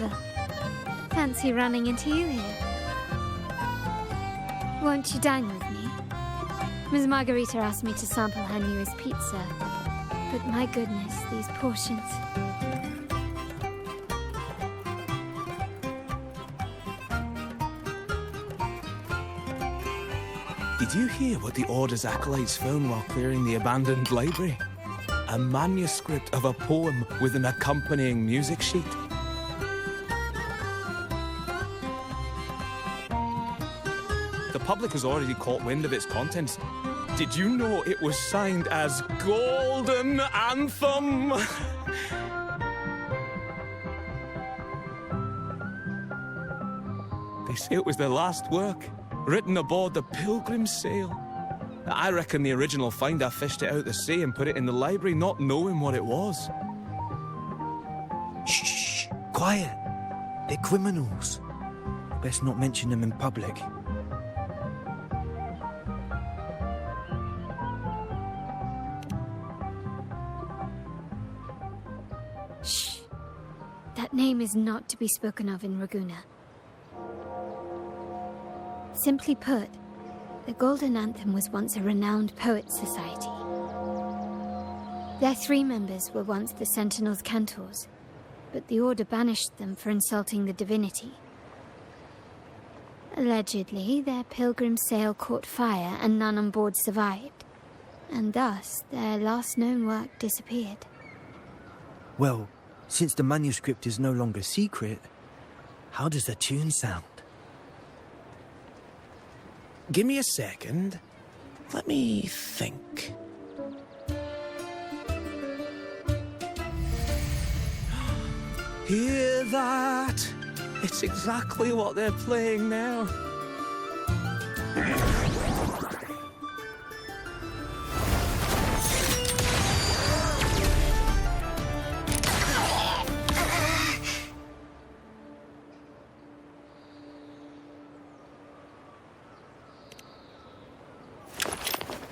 over. Fancy running into you here. Won't you dine with me? Ms. Margarita asked me to sample her newest pizza. But my goodness, these portions. Did you hear what the Order's acolytes found while clearing the abandoned library? A manuscript of a poem with an accompanying music sheet. The public has already caught wind of its contents. Did you know it was signed as Golden Anthem? They say it was their last work, written aboard the Pilgrim's Sail. I reckon the original finder fished it out the sea and put it in the library, not knowing what it was. Shh, quiet. They're criminals. Best not mention them in public. Shh. That name is not to be spoken of in Ragusa. Simply put, the Golden Anthem was once a renowned poets' society. Their 3 members were once the Sentinel's cantors, but the Order banished them for insulting the divinity. Allegedly, their pilgrim sail caught fire and none on board survived, and thus their last known work disappeared. Well, since the manuscript is no longer secret, how does the tune sound? Give me a second. Let me think. Hear that? It's exactly what they're playing now.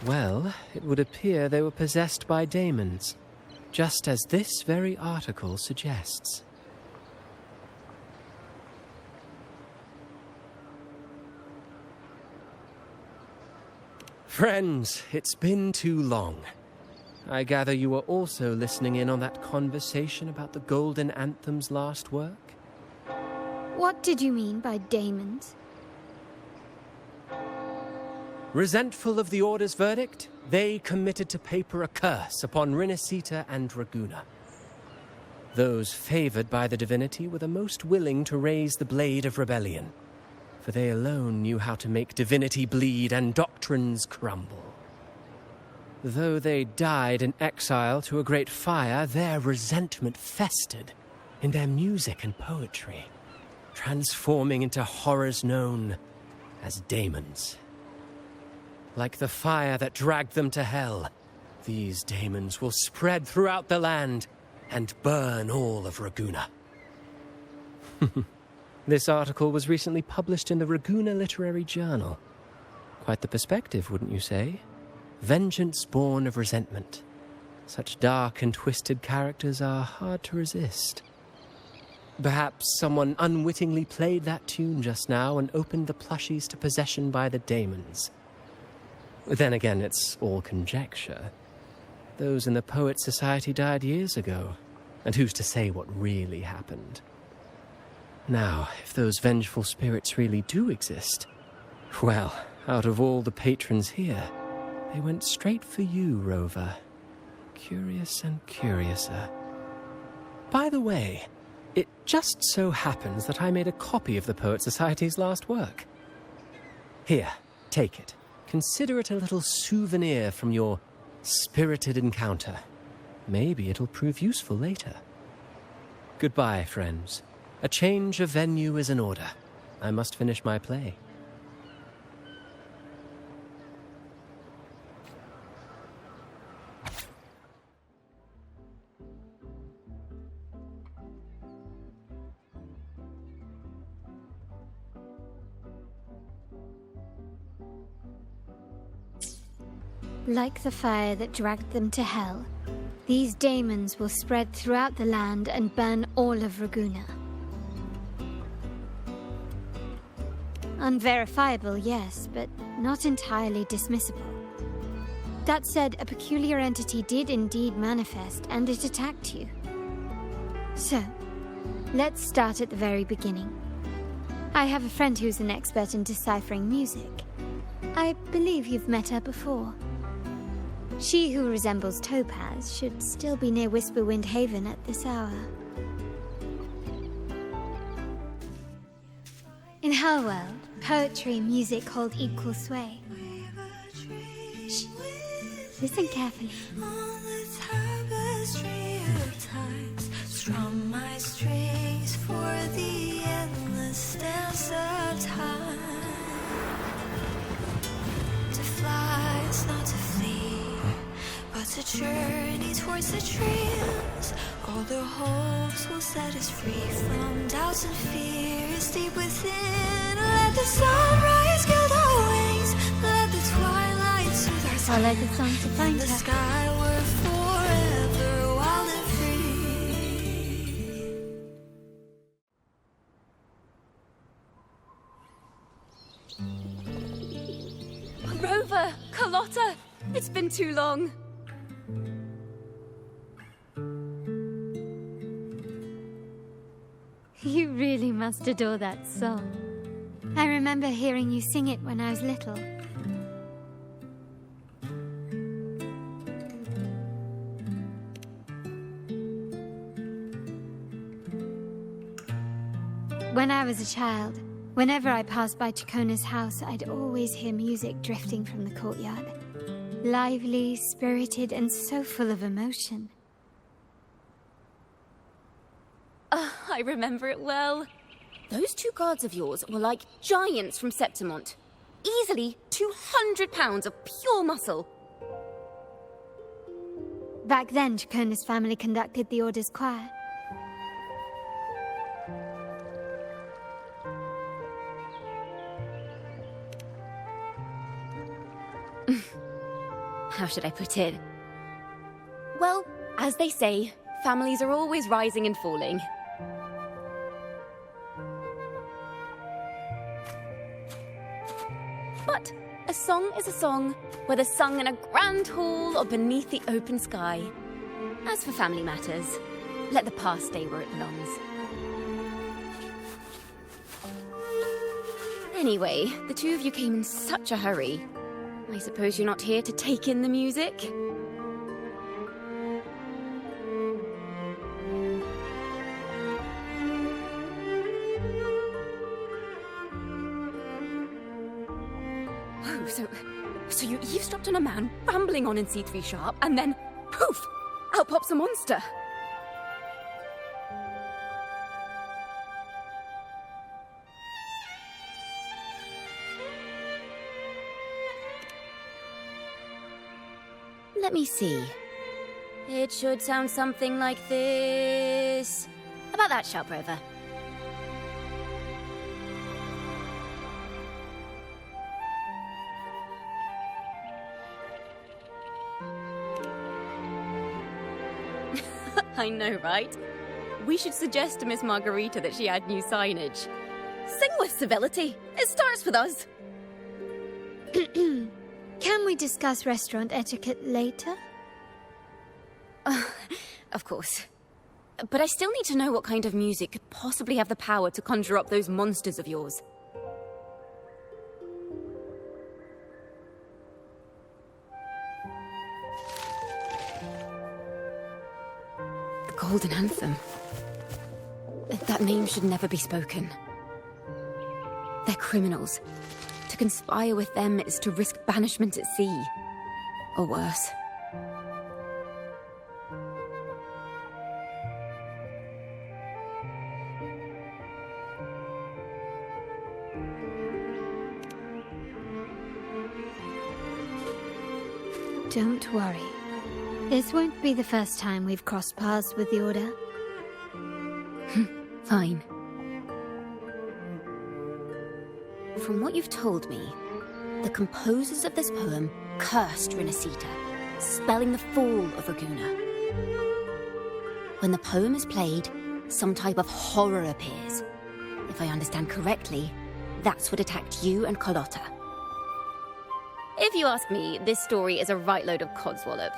Well, it would appear they were possessed by daemons, just as this very article suggests. Friends, it's been too long. I gather you were also listening in on that conversation about the Golden Anthem's last work? What did you mean by daemons? Resentful of the Order's verdict, they committed to paper a curse upon Rinascita and Ragusa. Those favored by the divinity were the most willing to raise the blade of rebellion, for they alone knew how to make divinity bleed and doctrines crumble. Though they died in exile to a great fire, their resentment festered in their music and poetry, transforming into horrors known as daemons. Like the fire that dragged them to hell, these daemons will spread throughout the land and burn all of Ragusa. This article was recently published in the Ragusa Literary Journal. Quite the perspective, wouldn't you say? Vengeance born of resentment. Such dark and twisted characters are hard to resist. Perhaps someone unwittingly played that tune just now and opened the plushies to possession by the daemons. Then again, it's all conjecture. Those in the Poets' Society died years ago, and who's to say what really happened? Now, if those vengeful spirits really do exist, well, out of all the patrons here, they went straight for you, Rover. Curious and curiouser. By the way, it just so happens that I made a copy of the Poets' Society's last work. Here, take it. Consider it a little souvenir from your spirited encounter. Maybe it'll prove useful later. Goodbye, friends. A change of venue is in order. I must finish my play. Like the fire that dragged them to hell, these daemons will spread throughout the land and burn all of Ragusa. Unverifiable, yes, but not entirely dismissible. That said, a peculiar entity did indeed manifest, and it attacked you. So, let's start at the very beginning. I have a friend who's an expert in deciphering music. I believe you've met her before. She who resembles Topaz should still be near Whisperwind Haven at this hour. In her world, poetry and music hold equal sway. Shh. Listen carefully. Strum my strings for the endless dance of time. To fly is not to flee, but to journey towards the dreams. All the hopes will set us free from doubts and fears deep within. Let the sunrise gild our wings, let the twilight soothe our Follow the song to find the her. skyward forever wild and free. Rover! Carlotta! It's been too long. You really must adore that song. I remember hearing you sing it when I was little. When I was a child, whenever I passed by Ciaccona's house, I'd always hear music drifting from the courtyard. Lively, spirited, and so full of emotion. I remember it well. Those two guards of yours were like giants from Septimont. Easily 200 pounds of pure muscle. Back then, Ciaccona's family conducted the Order's choir. How should I put it? Well, as they say, families are always rising and falling. But a song is a song, whether sung in a grand hall or beneath the open sky. As for family matters, let the past stay where it belongs. Anyway, the two of you came in such a hurry. I suppose you're not here to take in the music? Oh, so you eavesdropped on a man rambling on in C3 Sharp, and then, poof, out pops a monster. Let me see. It should sound something like this. About that, Sharp Rover. I know, right? We should suggest to Miss Margarita that she add new signage. Sing with civility. It starts with us. Can we discuss restaurant etiquette later? Of course. But I still need to know what kind of music could possibly have the power to conjure up those monsters of yours. The Golden Anthem. That name should never be spoken. They're criminals. To conspire with them is to risk banishment at sea. Or worse. Don't worry. This won't be the first time we've crossed paths with the Order. Fine. From what you've told me, the composers of this poem cursed Rinascita, spelling the fall of Raguna. When the poem is played, some type of horror appears. If I understand correctly, That's what attacked you and Carlotta. If you ask me, this story is a right load of codswallop.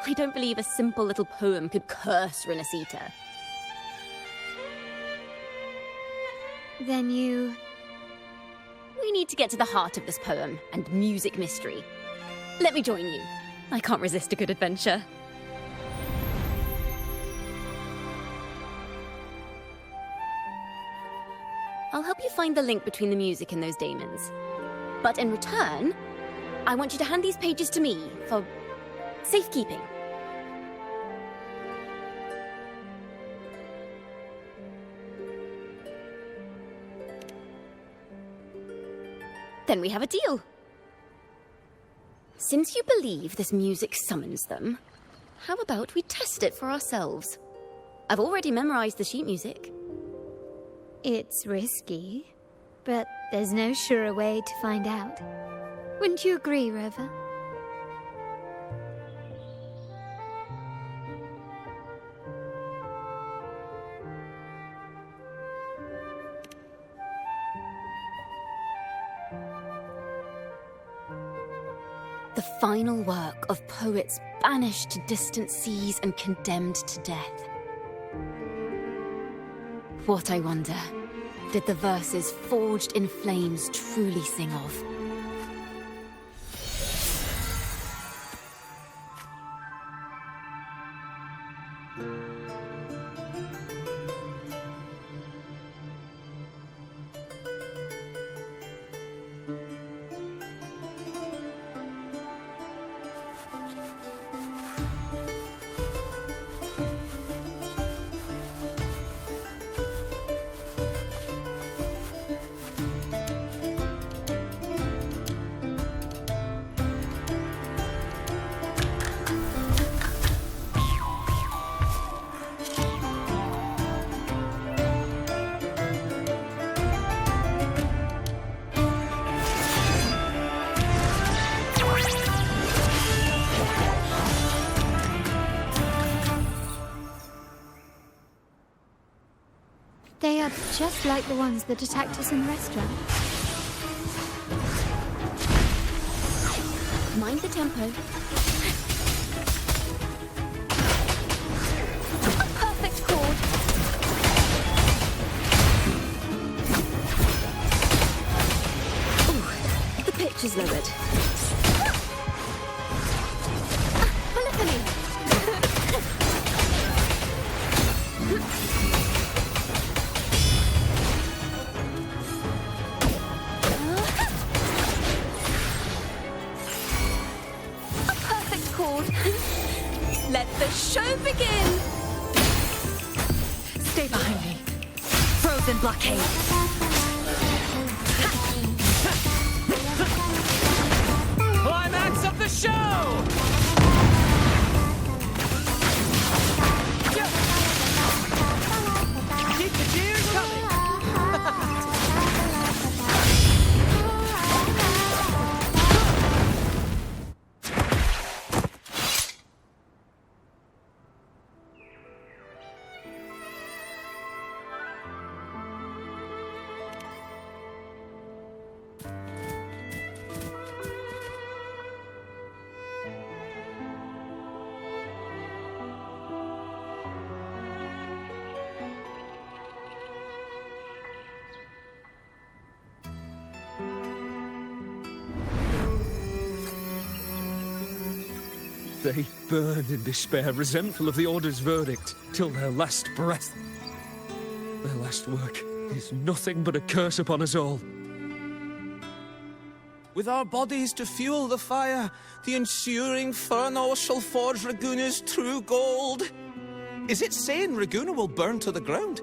I don't believe a simple little poem could curse Renacita. Then you... We need to get to the heart of this poem and music mystery. Let me join you. I can't resist a good adventure. I'll help you find the link between the music and those daemons. But in return, I want you to hand these pages to me for safekeeping. Then we have a deal. Since you believe this music summons them, how about we test it for ourselves? I've already memorized the sheet music. It's risky, but there's no surer way to find out. Wouldn't you agree, Rover? The final work of poets banished to distant seas and condemned to death. What, I wonder, did the verses forged in flames truly sing of? They are just like the ones that attacked us in the restaurant. Mind the tempo. A perfect chord. Ooh, the pitch is lowered. Polyphony. Let the show begin! Stay behind me. Frozen blockade. Climax of the show! Keep the cheers coming! They burn in despair, resentful of the Order's verdict, till their last breath. Their last work is nothing but a curse upon us all. With our bodies to fuel the fire, the ensuing furnace shall forge Raguna's true gold. Is it saying Raguna will burn to the ground?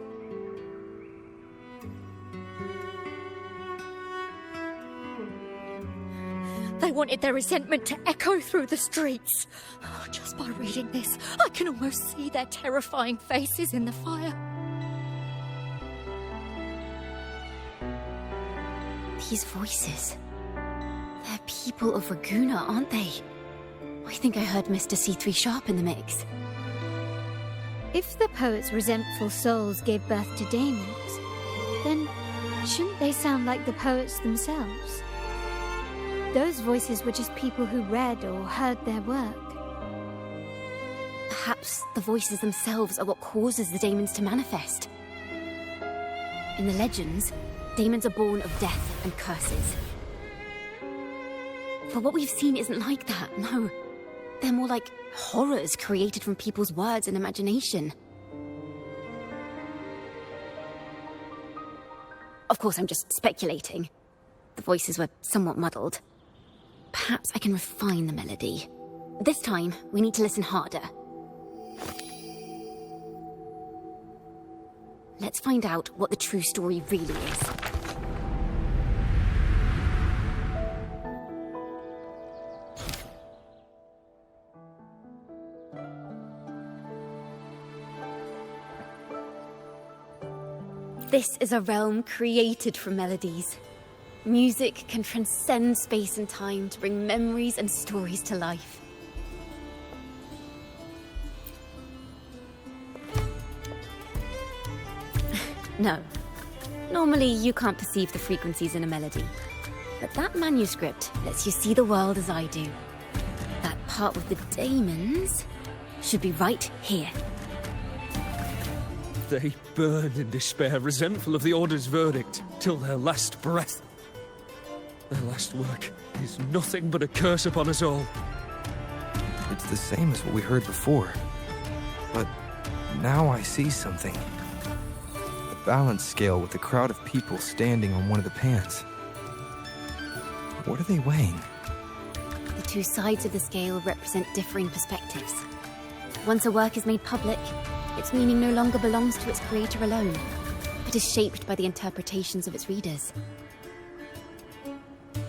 They wanted their resentment to echo through the streets. Oh, just by reading this, I can almost see their terrifying faces in the fire. These voices. They're people of Raguna, aren't they? I think I heard Mr. C3 Sharp in the mix. If the poet's resentful souls gave birth to daemons, then Shouldn't they sound like the poets themselves? Those voices were just people who read or heard their work. Perhaps the voices themselves are what causes the daemons to manifest. In the legends, daemons are born of death and curses. But what we've seen isn't like that, no. They're more like horrors created from people's words and imagination. Of course, I'm just speculating. The voices were somewhat muddled. Perhaps I can refine the melody. This time, we need to listen harder. Let's find out what the true story really is. This is a realm created from melodies. Music can transcend space and time to bring memories and stories to life. No. Normally, you can't perceive the frequencies in a melody. But that manuscript lets you see the world as I do. That part with the daemons should be right here. They burn in despair, resentful of the Order's verdict, till their last breath. Their last work is nothing but a curse upon us all. It's the same as what we heard before. But now I see something. A balance scale with a crowd of people standing on one of the pans. What are they weighing? The two sides of the scale represent differing perspectives. Once a work is made public, its meaning no longer belongs to its creator alone, but is shaped by the interpretations of its readers.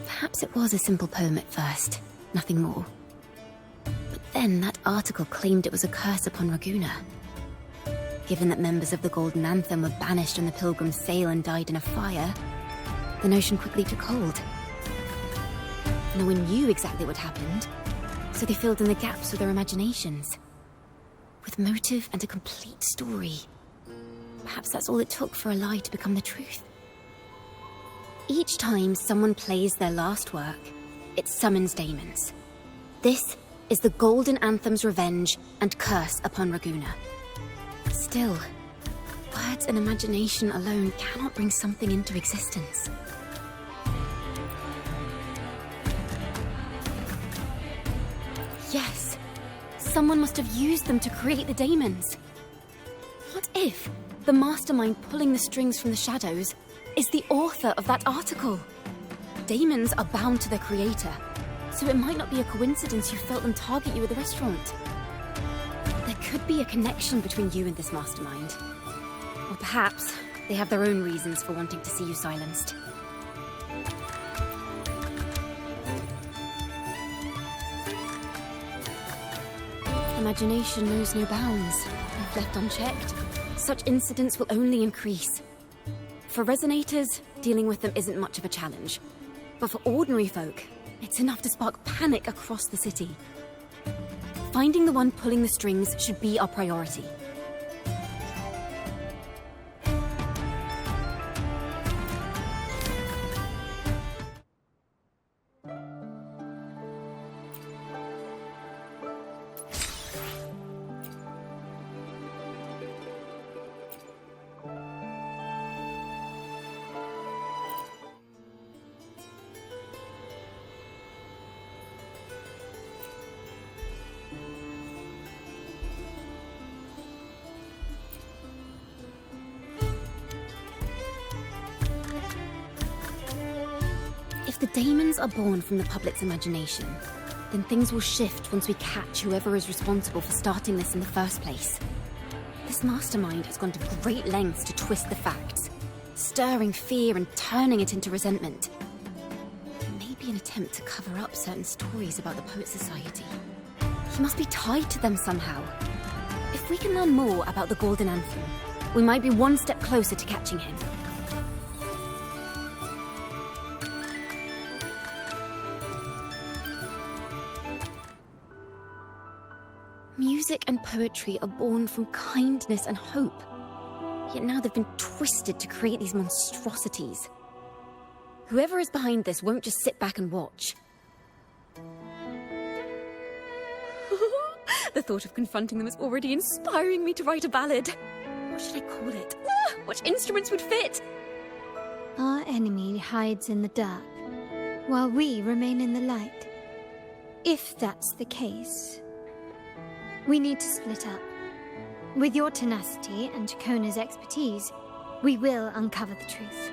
Perhaps it was a simple poem at first, nothing more. But then that article claimed it was a curse upon Ragusa. Given that members of the Golden Anthem were banished on the Pilgrim's sail and died in a fire, the notion quickly took hold. No one knew exactly what happened, so they filled in the gaps with their imaginations. With motive and a complete story. Perhaps that's all it took for a lie to become the truth. Each time someone plays their last work, it summons daemons. This is the Golden Anthem's revenge and curse upon Ragusa. Still, words and imagination alone cannot bring something into existence. Yes, someone must have used them to create the daemons. What if the mastermind pulling the strings from the shadows is the author of that article? Daemons are bound to their creator, so it might not be a coincidence you felt them target you at the restaurant. There could be a connection between you and this mastermind. Or perhaps they have their own reasons for wanting to see you silenced. Imagination knows no bounds. If left unchecked, such incidents will only increase. For resonators, dealing with them isn't much of a challenge. But for ordinary folk, it's enough to spark panic across the city. Finding the one pulling the strings should be our priority. If the daemons are born from the public's imagination, then things will shift once we catch whoever is responsible for starting this in the first place. This mastermind has gone to great lengths to twist the facts, stirring fear and turning it into resentment. Maybe an attempt to cover up certain stories about the Poet Society. He must be tied to them somehow. If we can learn more about the Golden Anthem, we might be one step closer to catching him. Music and poetry are born from kindness and hope. Yet now they've been twisted to create these monstrosities. Whoever is behind this won't just sit back and watch. The thought of confronting them is already inspiring me to write a ballad. What should I call it? Which instruments would fit? Our enemy hides in the dark, while we remain in the light. If that's the case, we need to split up. With your tenacity and Ciaccona's expertise, we will uncover the truth.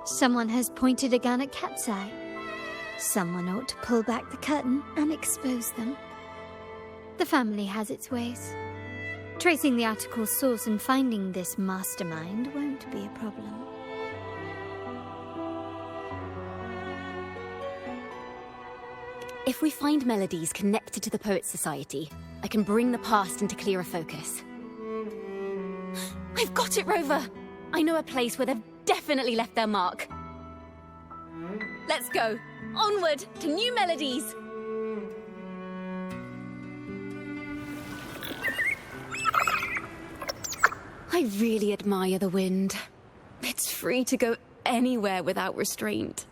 Someone has pointed a gun at Cat's Eye. Someone ought to pull back the curtain and expose them. The family has its ways. Tracing the article's source and finding this mastermind won't be a problem. If we find melodies connected to the Poets' Society, I can bring the past into clearer focus. I've got it, Rover! I know a place where they've definitely left their mark. Let's go! Onward to new melodies! I really admire the wind. It's free to go anywhere without restraint.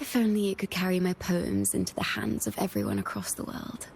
If only it could carry my poems into the hands of everyone across the world.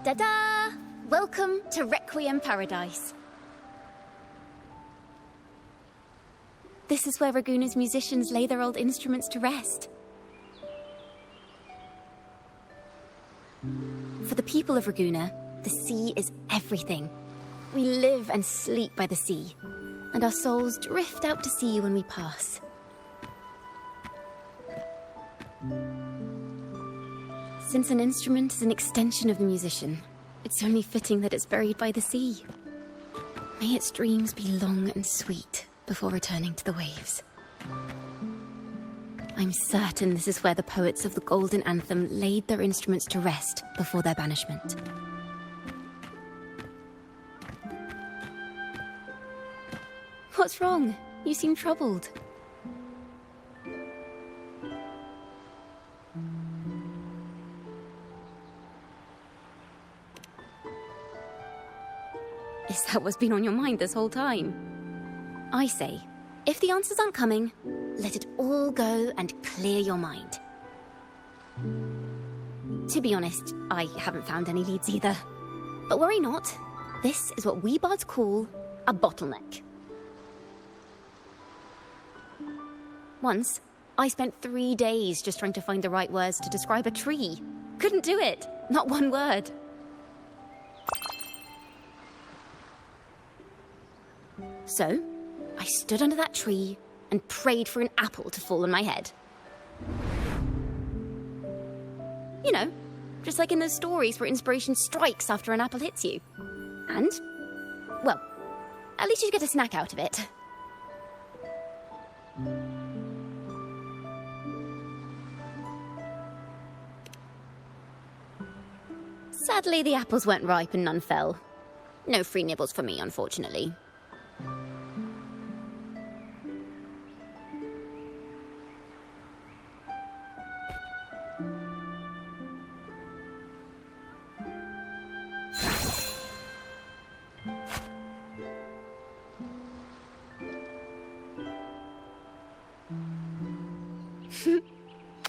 Ta-da! Welcome to Requiem Paradise. This is where Raguna's musicians lay their old instruments to rest. For the people of Raguna, the sea is everything. We live and sleep by the sea, and our souls drift out to sea when we pass. Since an instrument is an extension of the musician, it's only fitting that it's buried by the sea. May its dreams be long and sweet before returning to the waves. I'm certain this is where the poets of the Golden Anthem laid their instruments to rest before their banishment. What's wrong? You seem troubled. Is that what's been on your mind this whole time? I say, if the answers aren't coming, let it all go and clear your mind. To be honest, I haven't found any leads either. But worry not, this is what we bards call a bottleneck. Once, I spent 3 days just trying to find the right words to describe a tree. Couldn't do it, not one word. So, I stood under that tree and prayed for an apple to fall on my head. You know, just like in those stories where inspiration strikes after an apple hits you. And, well, at least you get a snack out of it. Sadly, the apples weren't ripe and none fell. No free nibbles for me, unfortunately.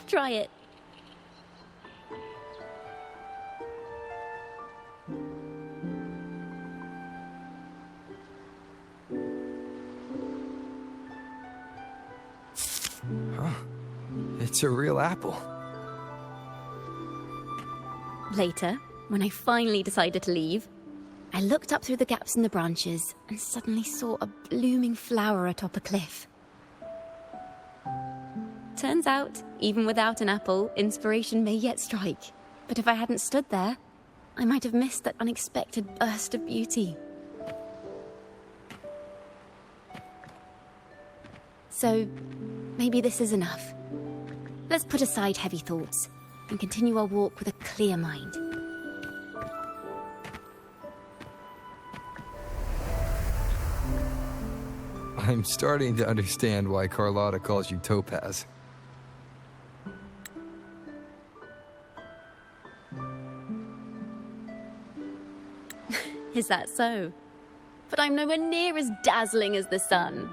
Try it. Huh. It's a real apple. Later, when I finally decided to leave, I looked up through the gaps in the branches and suddenly saw a blooming flower atop a cliff. Turns out, even without an apple, inspiration may yet strike. But if I hadn't stood there, I might have missed that unexpected burst of beauty. So, maybe this is enough. Let's put aside heavy thoughts and continue our walk with a clear mind. I'm starting to understand why Carlotta calls you Topaz. Is that so? But I'm nowhere near as dazzling as the sun.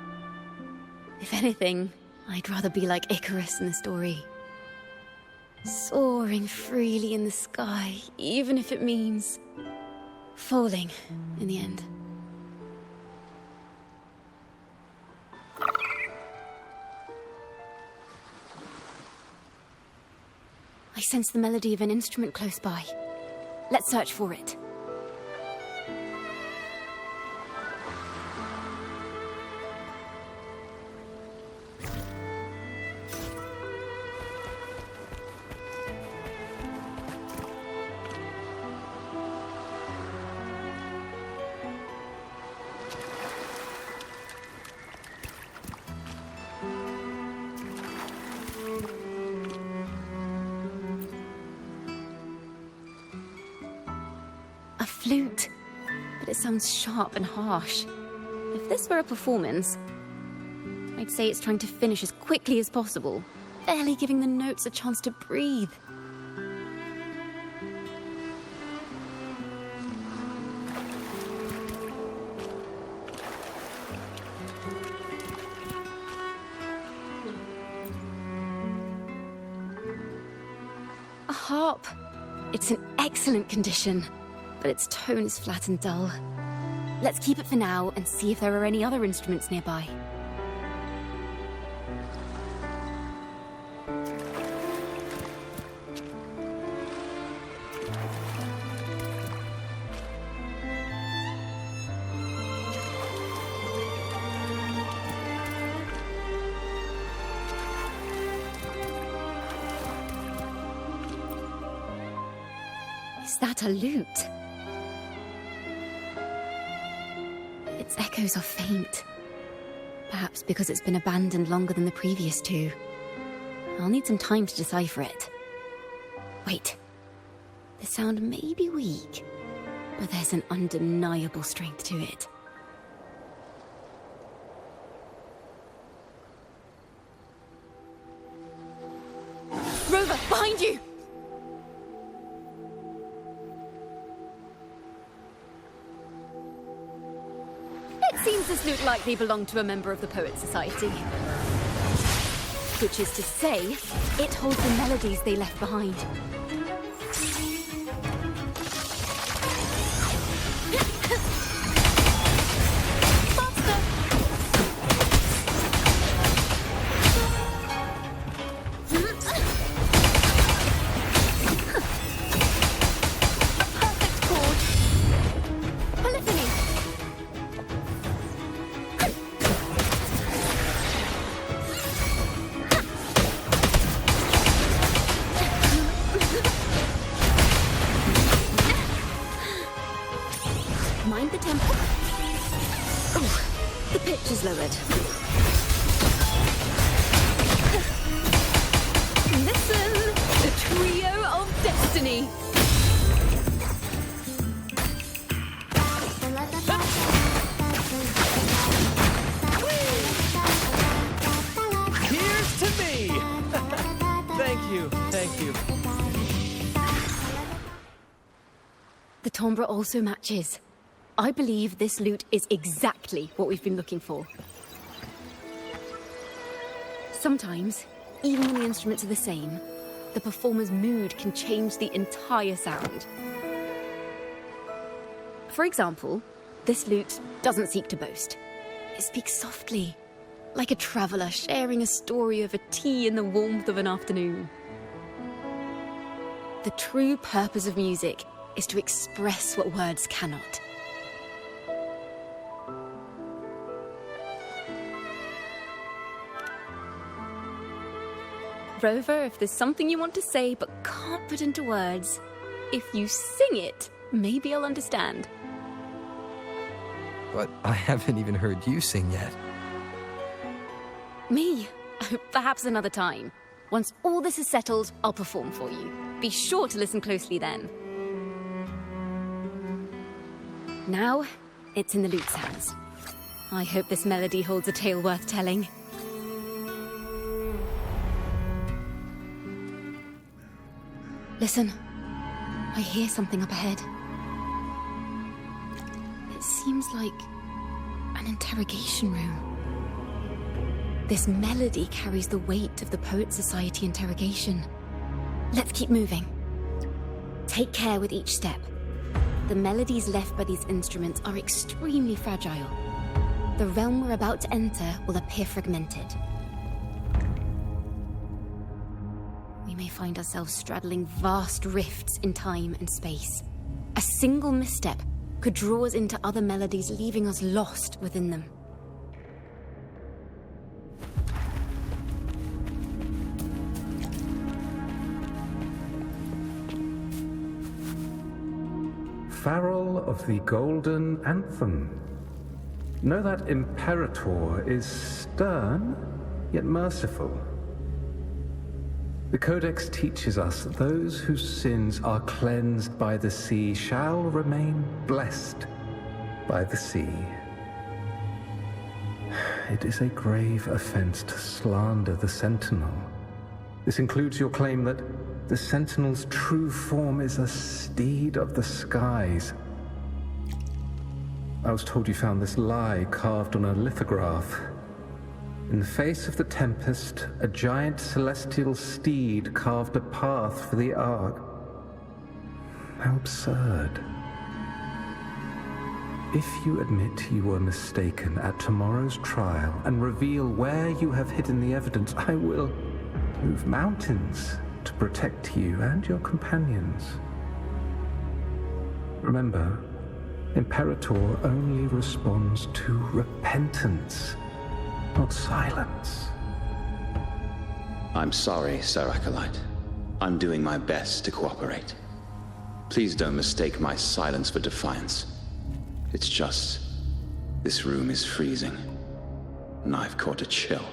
If anything, I'd rather be like Icarus in the story. Soaring freely in the sky, even if it means falling in the end. I sense the melody of an instrument close by. Let's search for it. A flute, but it sounds sharp and harsh. If this were a performance, I'd say it's trying to finish as quickly as possible, barely giving the notes a chance to breathe. A harp. It's in excellent condition, but its tone is flat and dull. Let's keep it for now and see if there are any other instruments nearby. Is that a lute? Its echoes are faint. Perhaps because it's been abandoned longer than the previous two. I'll need some time to decipher it. Wait. The sound may be weak, but there's an undeniable strength to it. Rover, behind you! It seems this lute likely belonged to a member of the Poet Society. Which is to say, it holds the melodies they left behind. Mind the tempo. Oh, the pitch is lowered. Listen, the trio of destiny. Here's to me! Thank you. The timbre also matches. I believe this lute is exactly what we've been looking for. Sometimes, even when the instruments are the same, the performer's mood can change the entire sound. For example, this lute doesn't seek to boast. It speaks softly, like a traveller sharing a story over tea in the warmth of an afternoon. The true purpose of music is to express what words cannot. Rover, if there's something you want to say but can't put into words, if you sing it, maybe I'll understand. But I haven't even heard you sing yet. Me? Perhaps another time. Once all this is settled, I'll perform for you. Be sure to listen closely then. Now, it's in the lute's hands. I hope this melody holds a tale worth telling. Listen, I hear something up ahead. It seems like an interrogation room. This melody carries the weight of the Poets Society interrogation. Let's keep moving. Take care with each step. The melodies left by these instruments are extremely fragile. The realm we're about to enter will appear fragmented. We may find ourselves straddling vast rifts in time and space. A single misstep could draw us into other melodies, leaving us lost within them. Farrell of the Golden Anthem. Know that Imperator is stern, yet merciful. The Codex teaches us that those whose sins are cleansed by the sea shall remain blessed by the sea. It is a grave offense to slander the Sentinel. This includes your claim that the Sentinel's true form is a steed of the skies. I was told you found this lie carved on a lithograph. In the face of the tempest, a giant celestial steed carved a path for the Ark. How absurd. If you admit you were mistaken at tomorrow's trial and reveal where you have hidden the evidence, I will move mountains to protect you and your companions. Remember, Imperator only responds to repentance, not silence. I'm sorry, Sir Acolyte. I'm doing my best to cooperate. Please don't mistake my silence for defiance. It's just, this room is freezing, and I've caught a chill.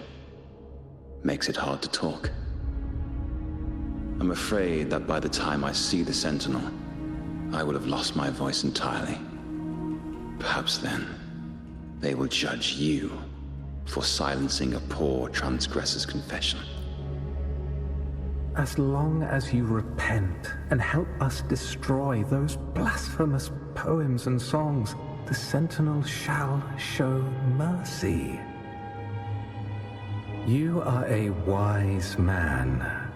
Makes it hard to talk. I'm afraid that by the time I see the Sentinel, I will have lost my voice entirely. Perhaps then, they will judge you for silencing a poor transgressor's confession. As long as you repent and help us destroy those blasphemous poems and songs, the Sentinel shall show mercy. You are a wise man.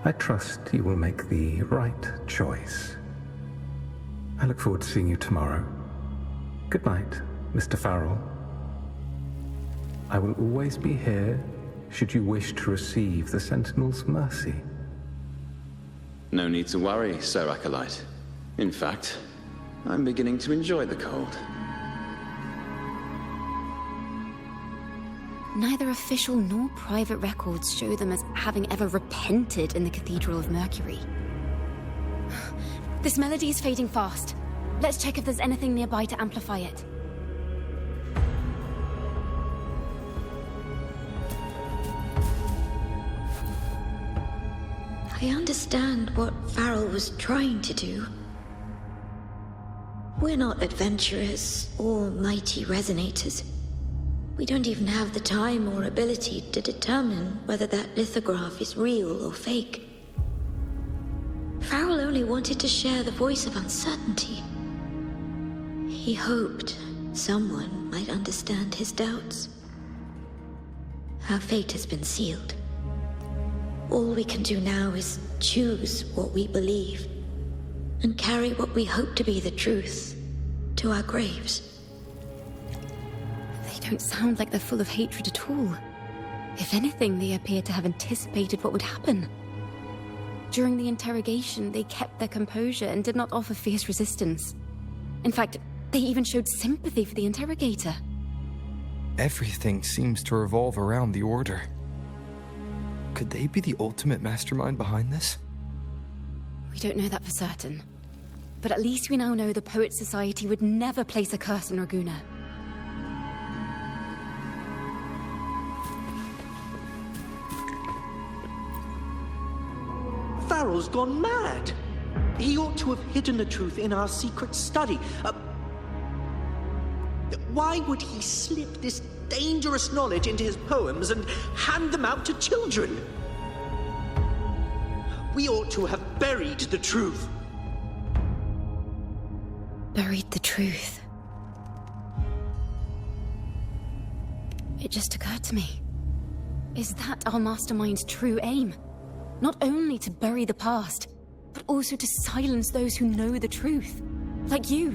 I trust you will make the right choice. I look forward to seeing you tomorrow. Good night, Mr. Farrell. I will always be here should you wish to receive the Sentinel's mercy. No need to worry, Sir Acolyte. In fact, I'm beginning to enjoy the cold. Neither official nor private records show them as having ever repented in the Cathedral of Mercury. This melody is fading fast. Let's check if there's anything nearby to amplify it. I understand what Farrell was trying to do. We're not adventurers or mighty resonators. We don't even have the time or ability to determine whether that lithograph is real or fake. Farrell only wanted to share the voice of uncertainty. He hoped someone might understand his doubts. Our fate has been sealed. All we can do now is choose what we believe, and carry what we hope to be the truth to our graves. They don't sound like they're full of hatred at all. If anything, they appear to have anticipated what would happen. During the interrogation, they kept their composure and did not offer fierce resistance. In fact, they even showed sympathy for the interrogator. Everything seems to revolve around the Order. Could they be the ultimate mastermind behind this? We don't know that for certain. But at least we now know the Poets Society would never place a curse on Ragusa. Farrell's gone mad. He ought to have hidden the truth in our secret study. Why would he slip this dangerous knowledge into his poems and hand them out to children? We ought to have buried the truth. Buried the truth. It just occurred to me. Is that our mastermind's true aim? Not only to bury the past, but also to silence those who know the truth, like you.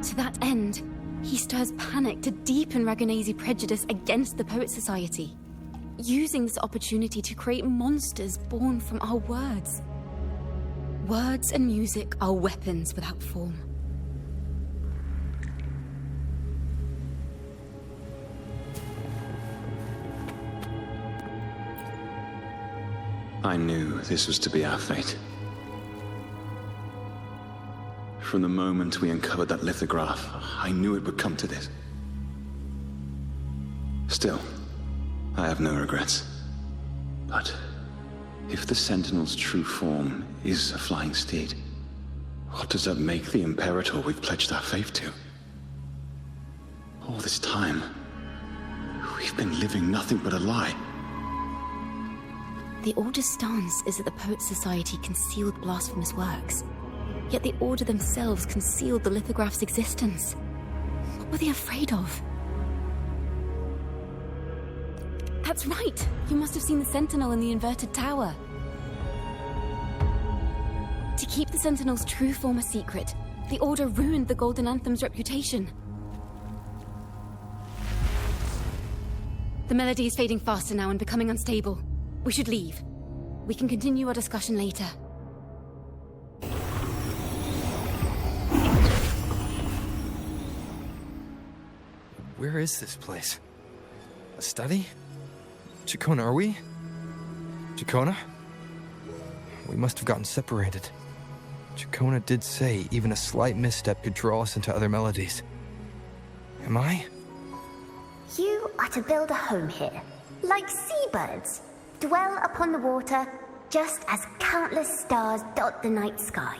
To that end, he stirs panic to deepen Ragunese prejudice against the Poet Society, using this opportunity to create monsters born from our words. Words and music are weapons without form. I knew this was to be our fate. From the moment we uncovered that lithograph, I knew it would come to this. Still, I have no regrets. But if the Sentinel's true form is a flying steed, what does that make the Imperator we've pledged our faith to? All this time, we've been living nothing but a lie. The Order's stance is that the Poet Society concealed blasphemous works. Yet the Order themselves concealed the lithograph's existence. What were they afraid of? That's right! You must have seen the Sentinel in the inverted tower. To keep the Sentinel's true form a secret, the Order ruined the Golden Anthem's reputation. The melody is fading faster now and becoming unstable. We should leave. We can continue our discussion later. Where is this place? A study? Ciaccona, are we? Ciaccona? We must have gotten separated. Ciaccona did say even a slight misstep could draw us into other melodies. Am I? You are to build a home here, like seabirds. Dwell upon the water, just as countless stars dot the night sky.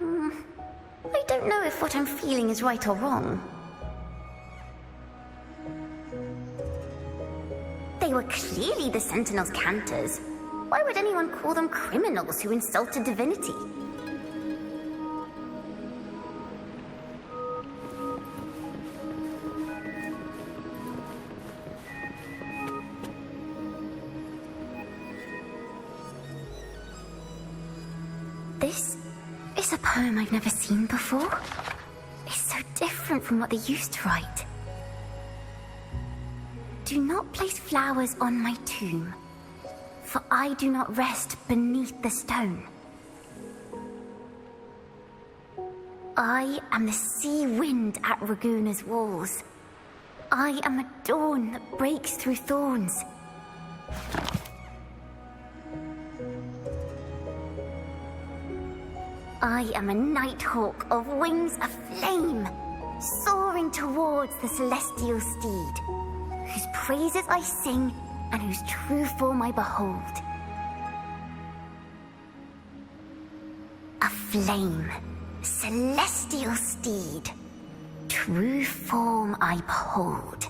I don't know if what I'm feeling is right or wrong. They were clearly the Sentinel's cantors. Why would anyone call them criminals who insulted divinity? This is a poem I've never seen before. It's so different from what they used to write. Do not place flowers on my tomb, for I do not rest beneath the stone. I am the sea wind at Ragusa's walls. I am a dawn that breaks through thorns. I am a nighthawk of wings aflame, soaring towards the celestial steed, whose praises I sing and whose true form I behold. A flame, celestial steed, true form I behold.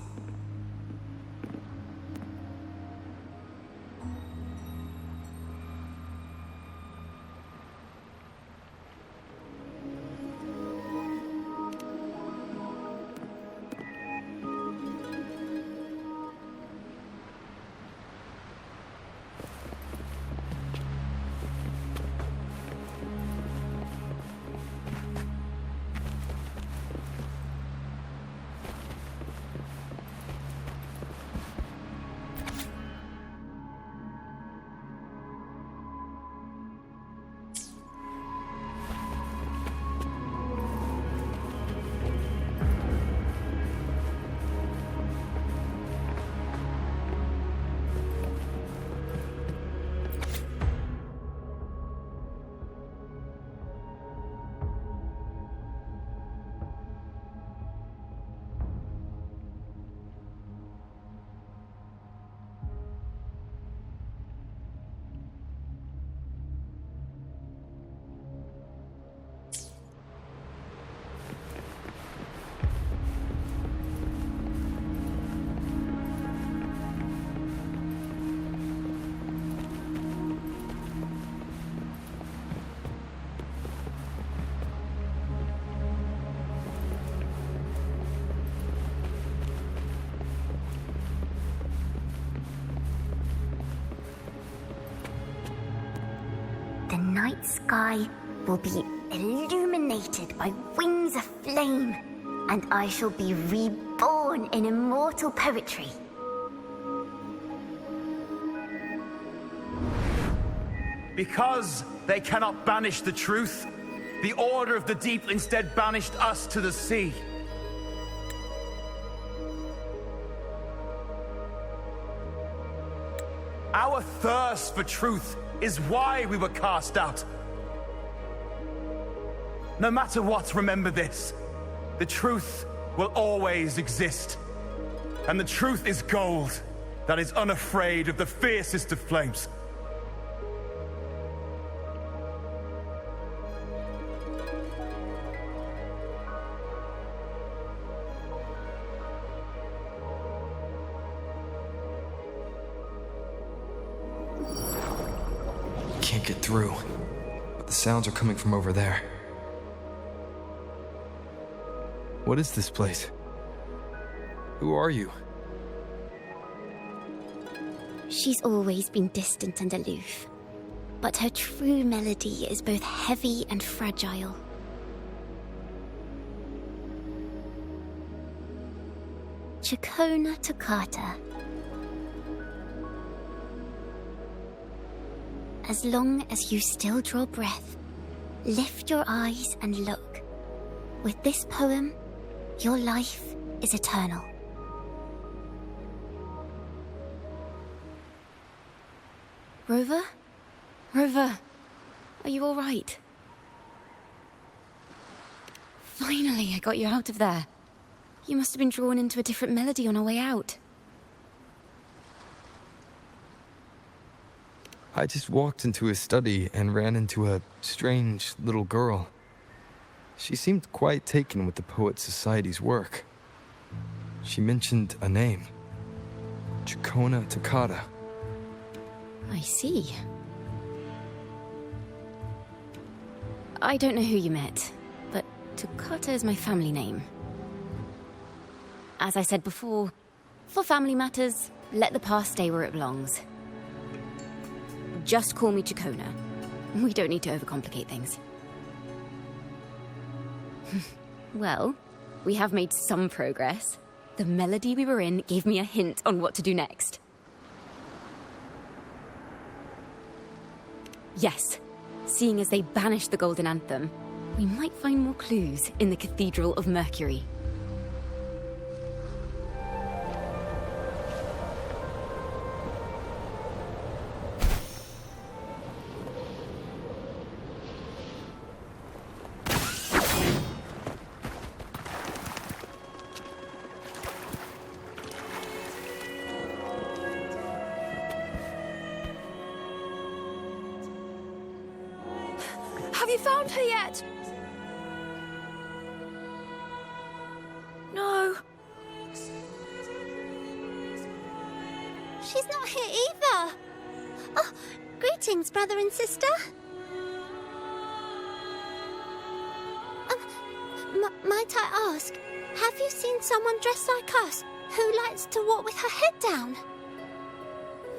night sky will be illuminated by wings of flame, and I shall be reborn in immortal poetry. Because they cannot banish the truth, the Order of the Deep instead banished us to the sea. Our thirst for truth is why we were cast out. No matter what, remember this. The truth will always exist. And the truth is gold that is unafraid of the fiercest of flames. Can't get through, but the sounds are coming from over there. What is this place? Who are you? She's always been distant and aloof, but her true melody is both heavy and fragile. Ciaccona Toccata. As long as you still draw breath, lift your eyes and look. With this poem, your life is eternal. Rover? Rover, are you all right? Finally, I got you out of there. You must have been drawn into a different melody on our way out. I just walked into his study and ran into a strange little girl. She seemed quite taken with the Poet Society's work. She mentioned a name. Ciaccona Toccata. I see. I don't know who you met, but Toccata is my family name. As I said before, for family matters, let the past stay where it belongs. Just call me Ciaccona. We don't need to overcomplicate things. Well, we have made some progress. The melody we were in gave me a hint on what to do next. Yes, seeing as they banished the Golden Anthem, we might find more clues in the Cathedral of Mercury. Have you found her yet? No. She's not here either. Oh, greetings, brother and sister. Might I ask, have you seen someone dressed like us who likes to walk with her head down?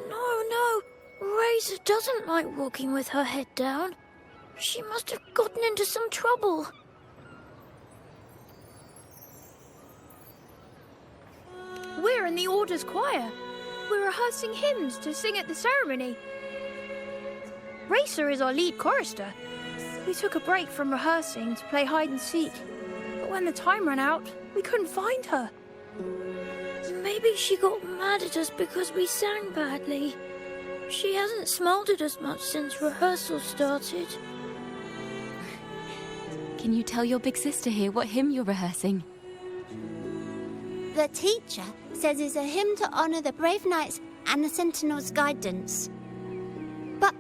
No. Razor doesn't like walking with her head down. She must have gotten into some trouble. We're in the Order's choir. We're rehearsing hymns to sing at the ceremony. Racer is our lead chorister. We took a break from rehearsing to play hide and seek. But when the time ran out, we couldn't find her. Maybe she got mad at us because we sang badly. She hasn't smiled at us much since rehearsal started. Can you tell your big sister here what hymn you're rehearsing? The teacher says it's a hymn to honor the brave knights and the Sentinel's guidance. But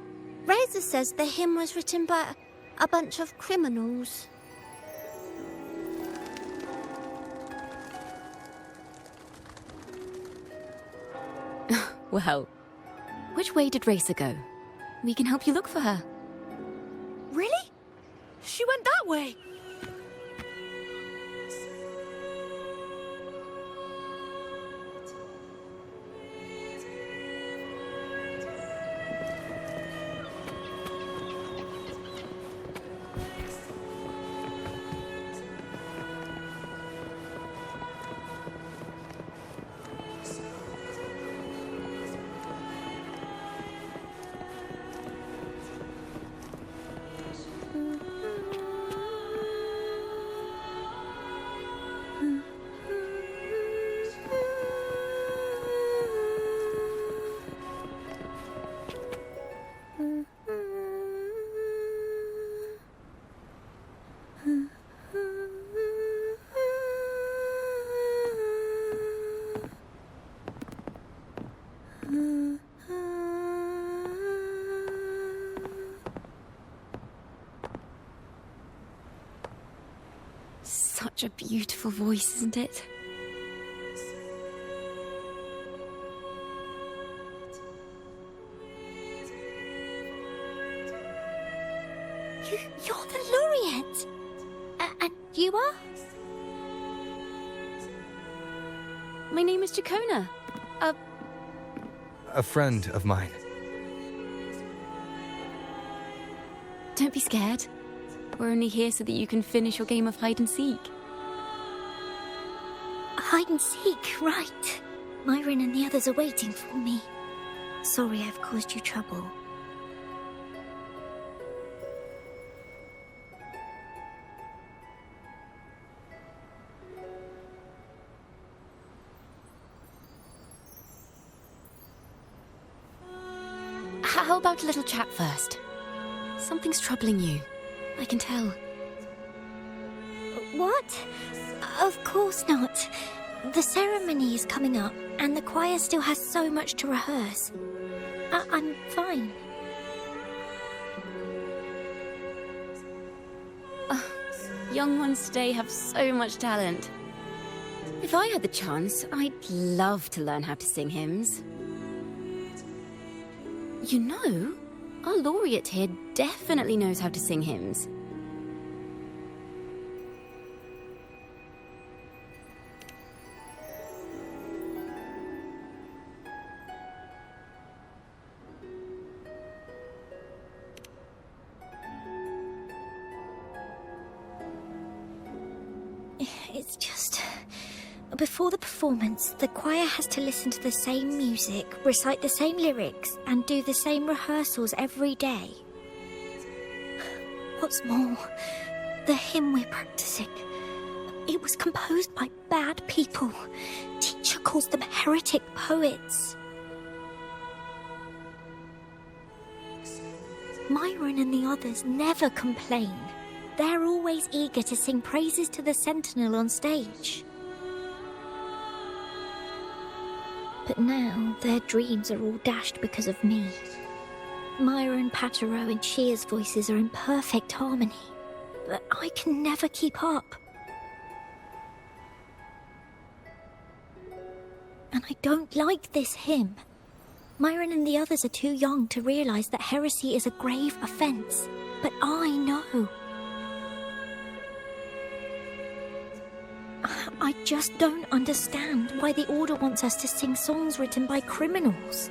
Razor says the hymn was written by a bunch of criminals. Well, which way did Racer go? We can help you look for her. Really? She went that way. such a beautiful voice, isn't it? You're the laureate! And you are? My name is Ciaccona. A friend of mine. Don't be scared. We're only here so that you can finish your game of hide and seek. Hide and seek, right. Myron and the others are waiting for me. Sorry I've caused you trouble. How about a little chat first? Something's troubling you. I can tell. What? Of course not. The ceremony is coming up, and the choir still has so much to rehearse. I'm fine. Young ones today have so much talent. If I had the chance, I'd love to learn how to sing hymns. You know, our laureate here definitely knows how to sing hymns. It's just... Before the performance, the choir has to listen to the same music, recite the same lyrics, and do the same rehearsals every day. What's more, the hymn we're practicing, it was composed by bad people. Teacher calls them heretic poets. Myron and the others never complain. They're always eager to sing praises to the Sentinel on stage. But now, their dreams are all dashed because of me. Myron, Patero, and Chia's voices are in perfect harmony, but I can never keep up. And I don't like this hymn. Myron and the others are too young to realize that heresy is a grave offense, but I know. I just don't understand why the Order wants us to sing songs written by criminals.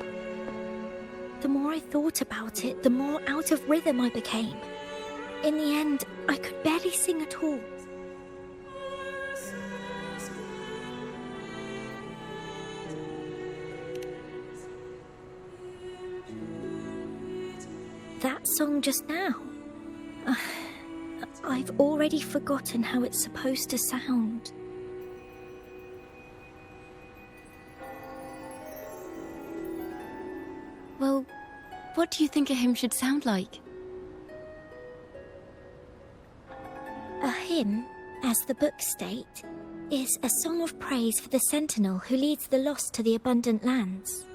The more I thought about it, the more out of rhythm I became. In the end, I could barely sing at all. That song just now. I've already forgotten how it's supposed to sound. Well, what do you think a hymn should sound like? A hymn, as the books state, is a song of praise for the Sentinel who leads the lost to the abundant lands.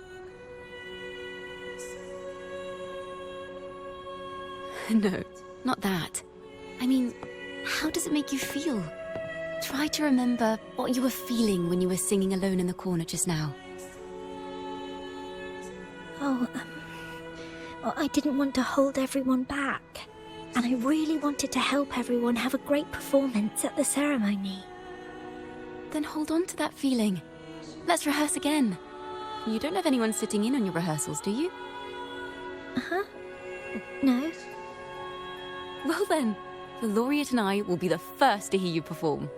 No, not that. I mean, how does it make you feel? Try to remember what you were feeling when you were singing alone in the corner just now. I didn't want to hold everyone back, and I really wanted to help everyone have a great performance at the ceremony. Then hold on to that feeling. Let's rehearse again. You don't have anyone sitting in on your rehearsals, do you? No. Well then, the laureate and I will be the first to hear you perform.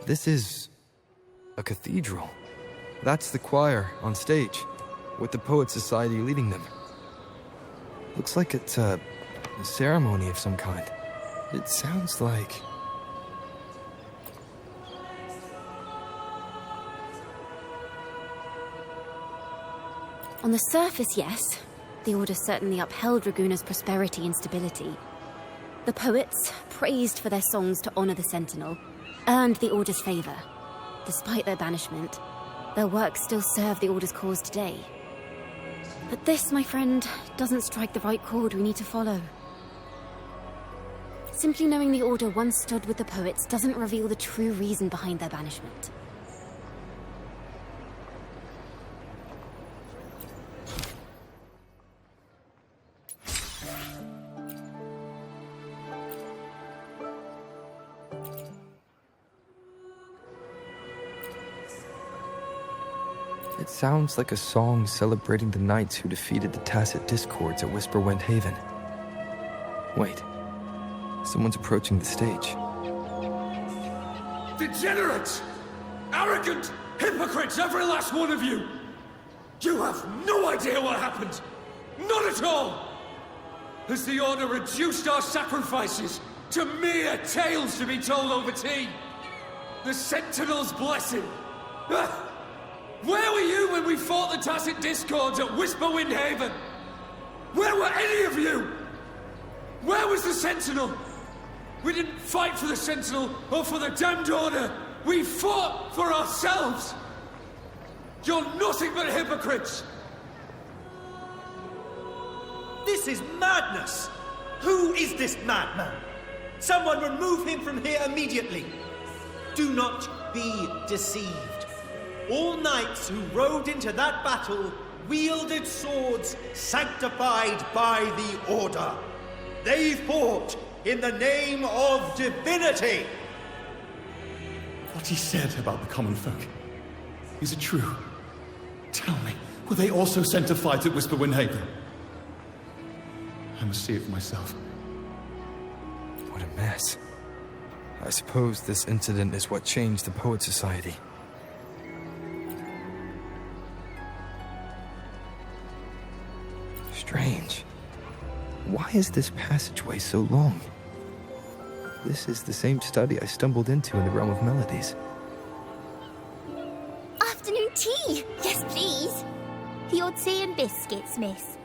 This is a cathedral. That's the choir on stage, with the Poet Society leading them. Looks like it's a ceremony of some kind. It sounds like... On the surface, yes. The Order certainly upheld Raguna's prosperity and stability. The poets, praised for their songs to honor the Sentinel, earned the Order's favor. Despite their banishment, their work still serve the Order's cause today. But this, my friend, doesn't strike the right chord we need to follow. Simply knowing the Order once stood with the poets doesn't reveal the true reason behind their banishment. It sounds like a song celebrating the knights who defeated the Tacit Discords at Whisperwind Haven. Wait. Someone's approaching the stage. Degenerates! Arrogant hypocrites, every last one of you! You have no idea what happened! None at all! Has the Order reduced our sacrifices to mere tales to be told over tea? The Sentinel's blessing! Where were you when we fought the Tacit Discords at Whisperwind Haven? Where were any of you? Where was the Sentinel? We didn't fight for the Sentinel or for the damned Order. We fought for ourselves. You're nothing but hypocrites. This is madness! Who is this madman? Someone remove him from here immediately. Do not be deceived. All knights who rode into that battle wielded swords sanctified by the Order. They fought in the name of divinity. What he said about the common folk, is it true? Tell me, were they also sent to fight at Whisperwind Haven? I must see it for myself. What a mess. I suppose this incident is what changed the Poet Society. Strange. Why is this passageway so long? This is the same study I stumbled into in the Realm of Melodies. Afternoon tea! Yes, please. Your tea and biscuits, miss.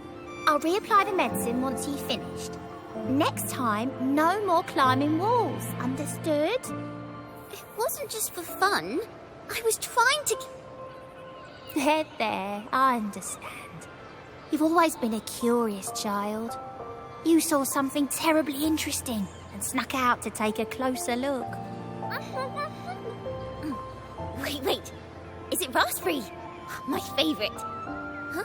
I'll reapply the medicine once you've finished. Next time, no more climbing walls. Understood? It wasn't just for fun. I was trying to... There, I understand. You've always been a curious child. You saw something terribly interesting and snuck out to take a closer look. Wait. Is it raspberry? My favourite. Huh?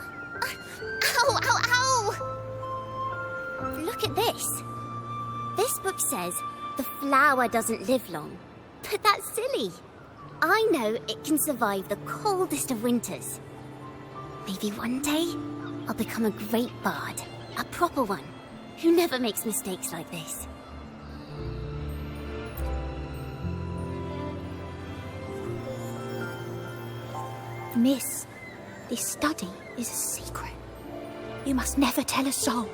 Ow! Look at this. This book says the flower doesn't live long. But that's silly. I know it can survive the coldest of winters. Maybe one day I'll become a great bard. A proper one. Who never makes mistakes like this. Miss, this study is a secret. You must never tell a soul.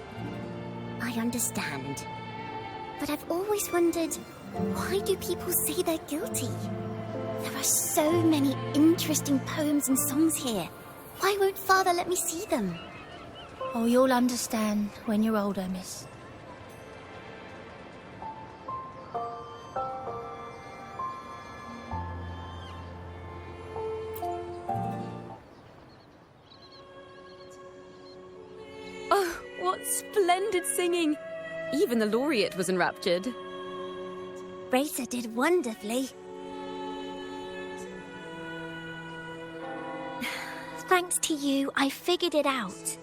I understand. But I've always wondered, why do people say they're guilty? There are so many interesting poems and songs here. Why won't Father let me see them? Oh, you'll understand when you're older, miss. Oh, what splendid singing! Even the laureate was enraptured. Racer did wonderfully. Thanks to you, I figured it out.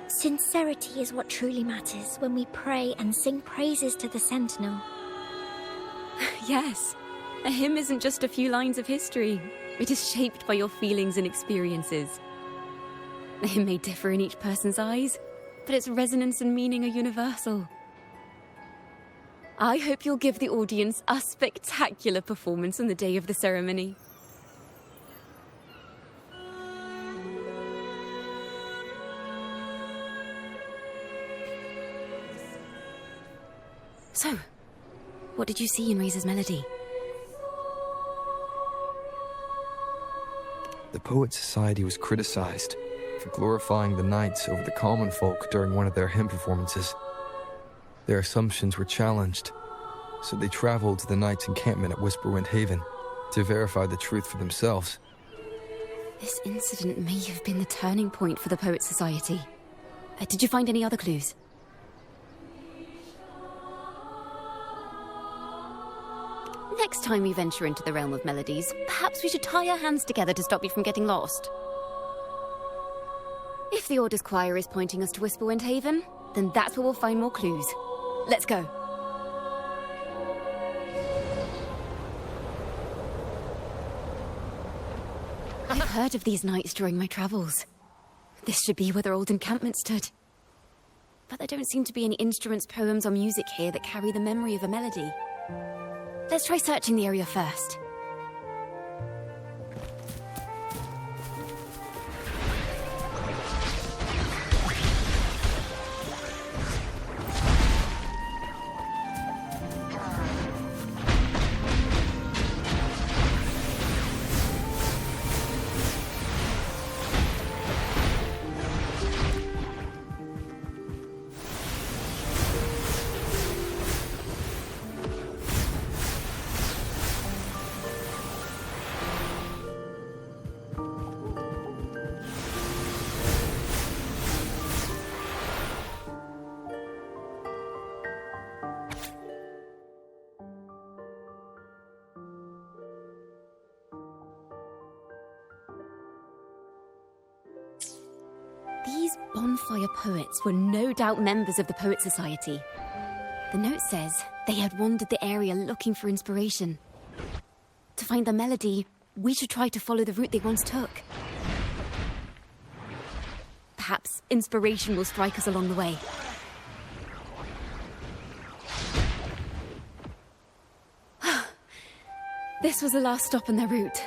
Sincerity is what truly matters when we pray and sing praises to the Sentinel. Yes, a hymn isn't just a few lines of history. It is shaped by your feelings and experiences. The hymn may differ in each person's eyes, but its resonance and meaning are universal. I hope you'll give the audience a spectacular performance on the day of the ceremony. So, what did you see in Razor's melody? The Poet Society was criticized for glorifying the knights over the common folk during one of their hymn performances. Their assumptions were challenged, so they traveled to the knights' encampment at Whisperwind Haven to verify the truth for themselves. This incident may have been the turning point for the Poet Society. Did you find any other clues? Next time we venture into the realm of melodies, perhaps we should tie our hands together to stop you from getting lost. If the Order's choir is pointing us to Whisperwind Haven, then that's where we'll find more clues. Let's go. I've heard of these knights during my travels. This should be where their old encampment stood. But there don't seem to be any instruments, poems, or music here that carry the memory of a melody. Let's try searching the area first. These bonfire poets were no doubt members of the Poet Society. The note says they had wandered the area looking for inspiration. To find the melody, we should try to follow the route they once took. Perhaps inspiration will strike us along the way. This was the last stop on their route.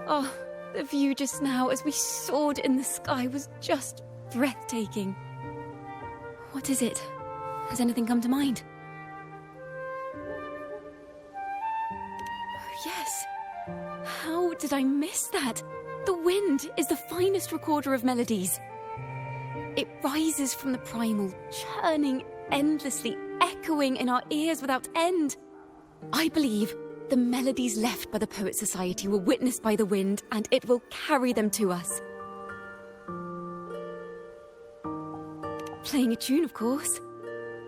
Oh, the view just now as we soared in the sky was just breathtaking. What is it? Has anything come to mind? Oh, yes. How did I miss that? The wind is the finest recorder of melodies. It rises from the primal, churning endlessly, echoing in our ears without end. I believe the melodies left by the Poet Society were witnessed by the wind, and it will carry them to us. Playing a tune, of course.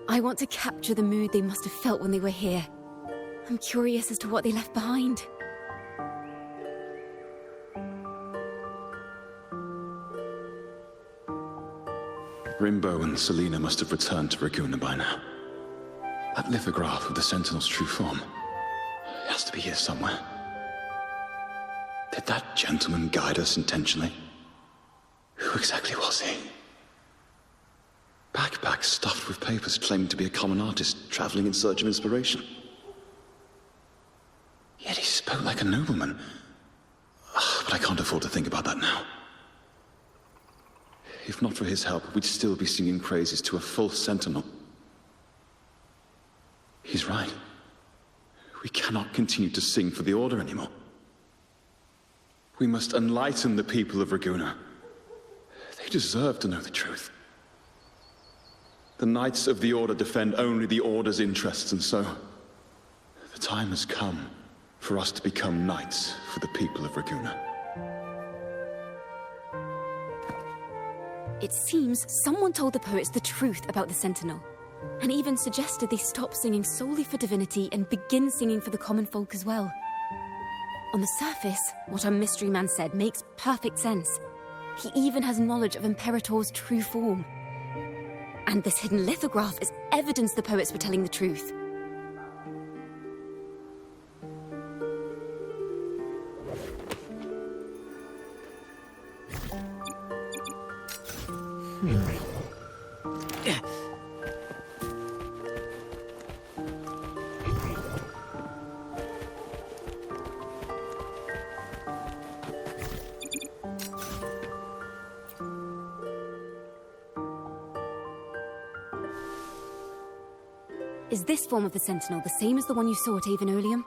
I want to capture the mood they must have felt when they were here. I'm curious as to what they left behind. Rimbo and Selena must have returned to Raguna by now. That lithograph of the Sentinel's true form. It has to be here somewhere. Did that gentleman guide us intentionally? Who exactly was he? Backpack stuffed with papers claiming to be a common artist traveling in search of inspiration. Yet he spoke like a nobleman. But I can't afford to think about that now. If not for his help, we'd still be singing praises to a false sentinel. He's right. We cannot continue to sing for the Order anymore. We must enlighten the people of Raguna. They deserve to know the truth. The Knights of the Order defend only the Order's interests, and so the time has come for us to become knights for the people of Raguna. It seems someone told the poets the truth about the Sentinel, and even suggested they stop singing solely for divinity and begin singing for the common folk as well. On the surface, what our mystery man said makes perfect sense. He even has knowledge of Imperator's true form. And this hidden lithograph is evidence the poets were telling the truth. Is this form of the Sentinel the same as the one you saw at Avenolium?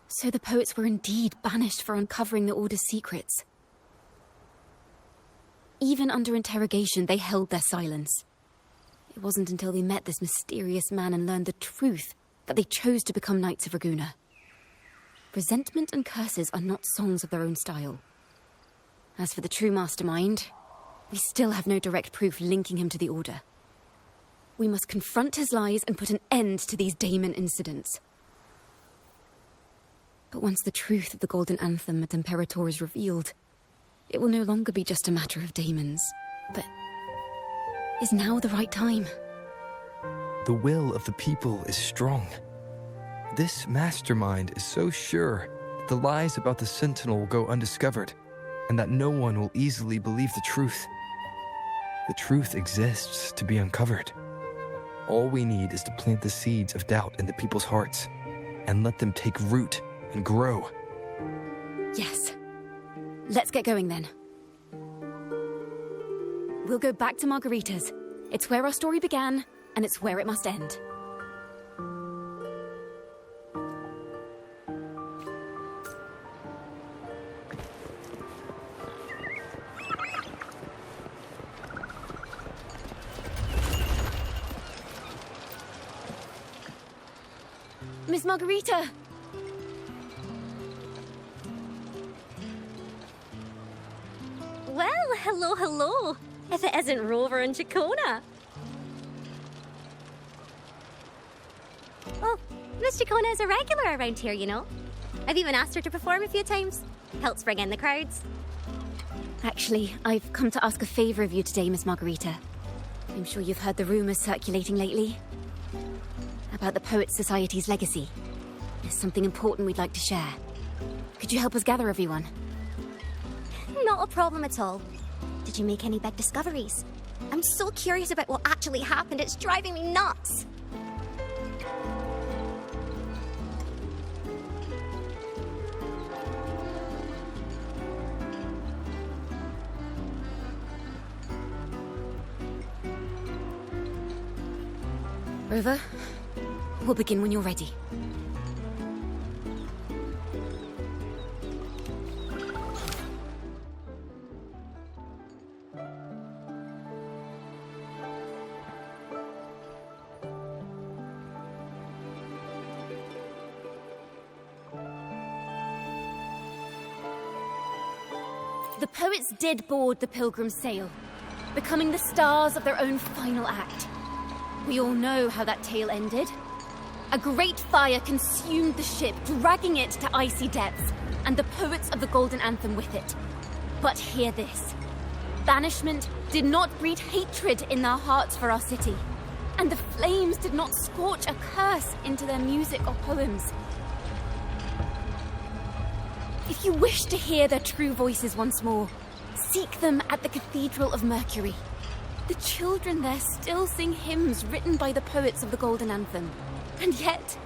So the poets were indeed banished for uncovering the Order's secrets. Even under interrogation, they held their silence. It wasn't until they met this mysterious man and learned the truth that they chose to become Knights of Raguena. Resentment and curses are not songs of their own style. As for the true mastermind, we still have no direct proof linking him to the Order. We must confront his lies and put an end to these daemon incidents. But once the truth of the Golden Anthem at Imperator is revealed, it will no longer be just a matter of daemons. But is now the right time? The will of the people is strong. This mastermind is so sure that the lies about the Sentinel will go undiscovered, and that no one will easily believe the truth. The truth exists to be uncovered. All we need is to plant the seeds of doubt in the people's hearts, and let them take root and grow. Yes. Let's get going then. We'll go back to Margarita's. It's where our story began, and it's where it must end. Miss Margarita! Well, hello. If it isn't Rover and Ciaccona. Well, Miss Ciaccona is a regular around here, you know. I've even asked her to perform a few times. Helps bring in the crowds. Actually, I've come to ask a favor of you today, Miss Margarita. I'm sure you've heard the rumors circulating lately about the Poets Society's legacy. There's something important we'd like to share. Could you help us gather everyone? Not a problem at all. Did you make any big discoveries? I'm so curious about what actually happened. It's driving me nuts. Rover, we'll begin when you're ready. The poets did board the Pilgrim's sail, becoming the stars of their own final act. We all know how that tale ended. A great fire consumed the ship, dragging it to icy depths, and the poets of the Golden Anthem with it. But hear this. Banishment did not breed hatred in their hearts for our city, and the flames did not scorch a curse into their music or poems. If you wish to hear their true voices once more, seek them at the Cathedral of Mercury. The children there still sing hymns written by the poets of the Golden Anthem. And yet,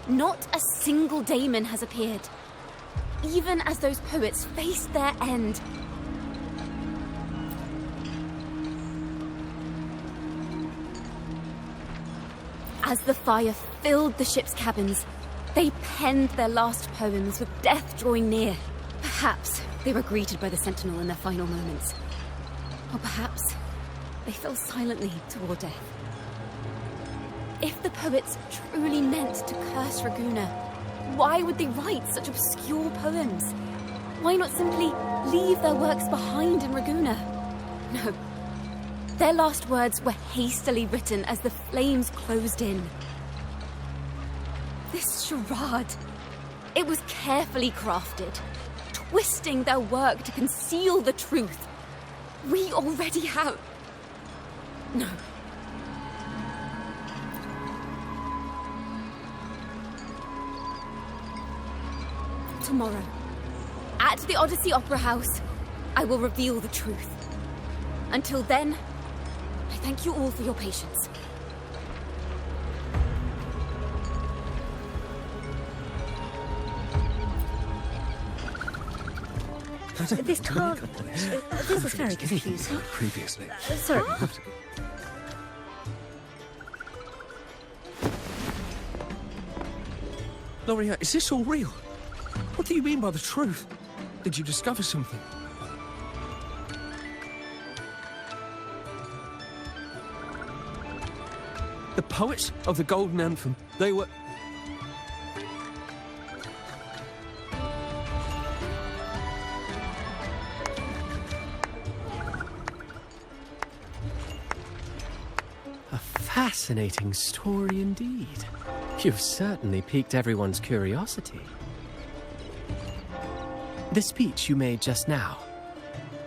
not a single daemon has appeared. Even as those poets faced their end. As the fire filled the ship's cabins, they penned their last poems with death drawing near. Perhaps they were greeted by the Sentinel in their final moments. Or perhaps they fell silently toward death. If the poets truly meant to curse Raguena, why would they write such obscure poems? Why not simply leave their works behind in Raguena? No. Their last words were hastily written as the flames closed in. This charade, it was carefully crafted, twisting their work to conceal the truth. We already have... No. Tomorrow, at the Odyssey Opera House, I will reveal the truth. Until then, I thank you all for your patience. This can't... This is very confusing. Previously. Sorry. Loria, is this all real? What do you mean by the truth? Did you discover something? The poets of the Golden Anthem, they were... A fascinating story indeed. You've certainly piqued everyone's curiosity. The speech you made just now,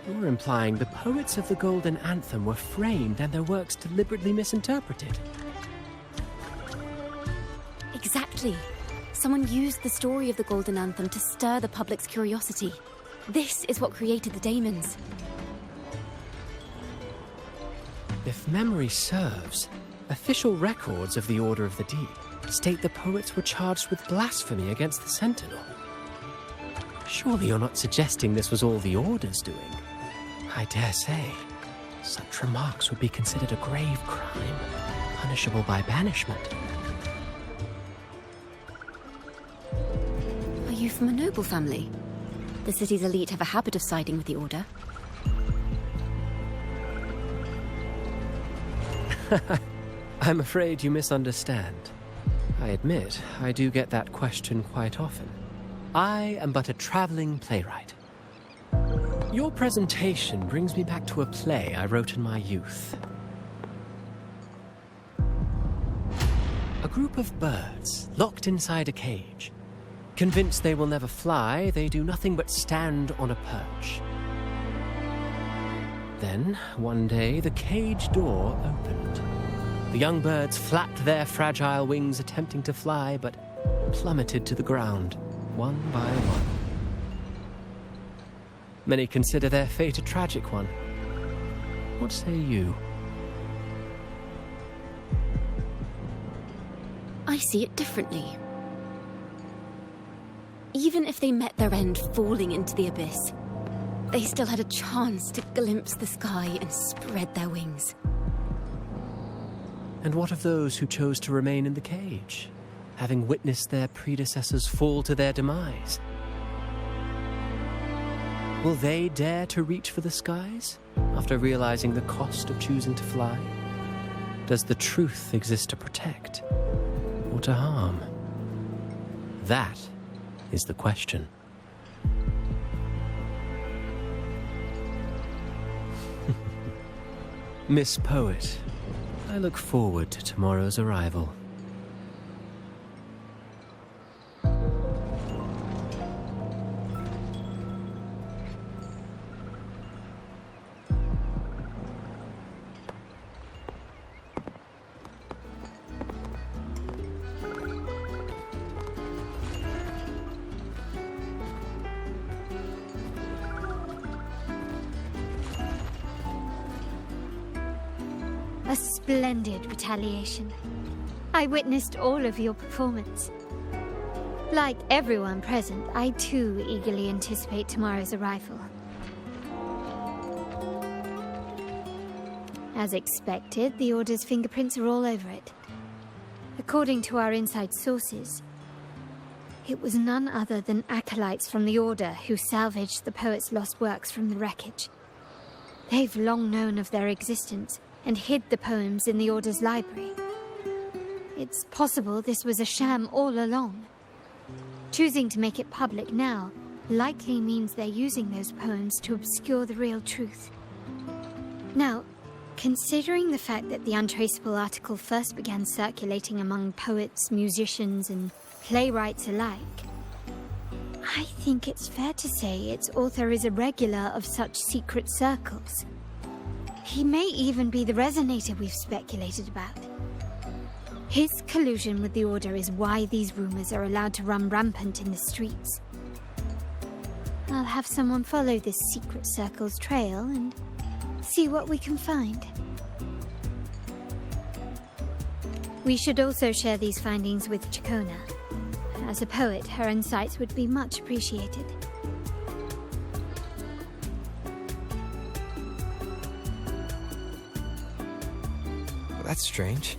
you're implying the poets of the Golden Anthem were framed and their works deliberately misinterpreted. Exactly. Someone used the story of the Golden Anthem to stir the public's curiosity. This is what created the daemons. If memory serves, official records of the Order of the Deep state the poets were charged with blasphemy against the Sentinel. Surely you're not suggesting this was all the Order's doing? I dare say, such remarks would be considered a grave crime, punishable by banishment. Are you from a noble family? The city's elite have a habit of siding with the Order. I'm afraid you misunderstand. I admit, I do get that question quite often. I am but a traveling playwright. Your presentation brings me back to a play I wrote in my youth. A group of birds locked inside a cage. Convinced they will never fly, they do nothing but stand on a perch. Then, one day, the cage door opened. The young birds flapped their fragile wings attempting to fly, but plummeted to the ground, one by one. Many consider their fate a tragic one. What say you? I see it differently. Even if they met their end falling into the abyss, they still had a chance to glimpse the sky and spread their wings. And what of those who chose to remain in the cage, having witnessed their predecessors fall to their demise? Will they dare to reach for the skies after realizing the cost of choosing to fly? Does the truth exist to protect or to harm? That is the question. Miss Poet, I look forward to tomorrow's arrival. A splendid retaliation. I witnessed all of your performance. Like everyone present, I too eagerly anticipate tomorrow's arrival. As expected, the Order's fingerprints are all over it. According to our inside sources, it was none other than acolytes from the Order who salvaged the poet's lost works from the wreckage. They've long known of their existence and hid the poems in the Order's library. It's possible this was a sham all along. Choosing to make it public now likely means they're using those poems to obscure the real truth. Now, considering the fact that the untraceable article first began circulating among poets, musicians, and playwrights alike, I think it's fair to say its author is a regular of such secret circles. He may even be the resonator we've speculated about. His collusion with the Order is why these rumors are allowed to run rampant in the streets. I'll have someone follow this secret circle's trail and see what we can find. We should also share these findings with Ciaccona. As a poet, her insights would be much appreciated. That's strange.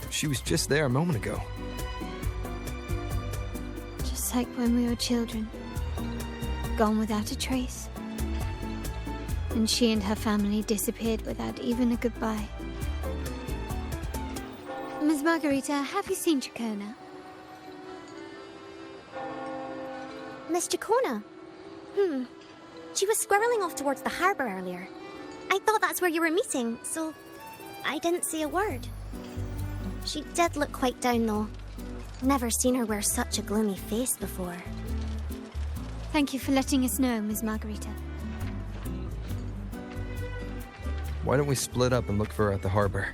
She was just there a moment ago. Just like when we were children. Gone without a trace. And she and her family disappeared without even a goodbye. Ms. Margarita, have you seen Ciaccona? Miss Ciaccona? She was squirreling off towards the harbour earlier. I thought that's where you were meeting, so I didn't say a word. She did look quite down, though. Never seen her wear such a gloomy face before. Thank you for letting us know, Ms. Margarita. Why don't we split up and look for her at the harbor?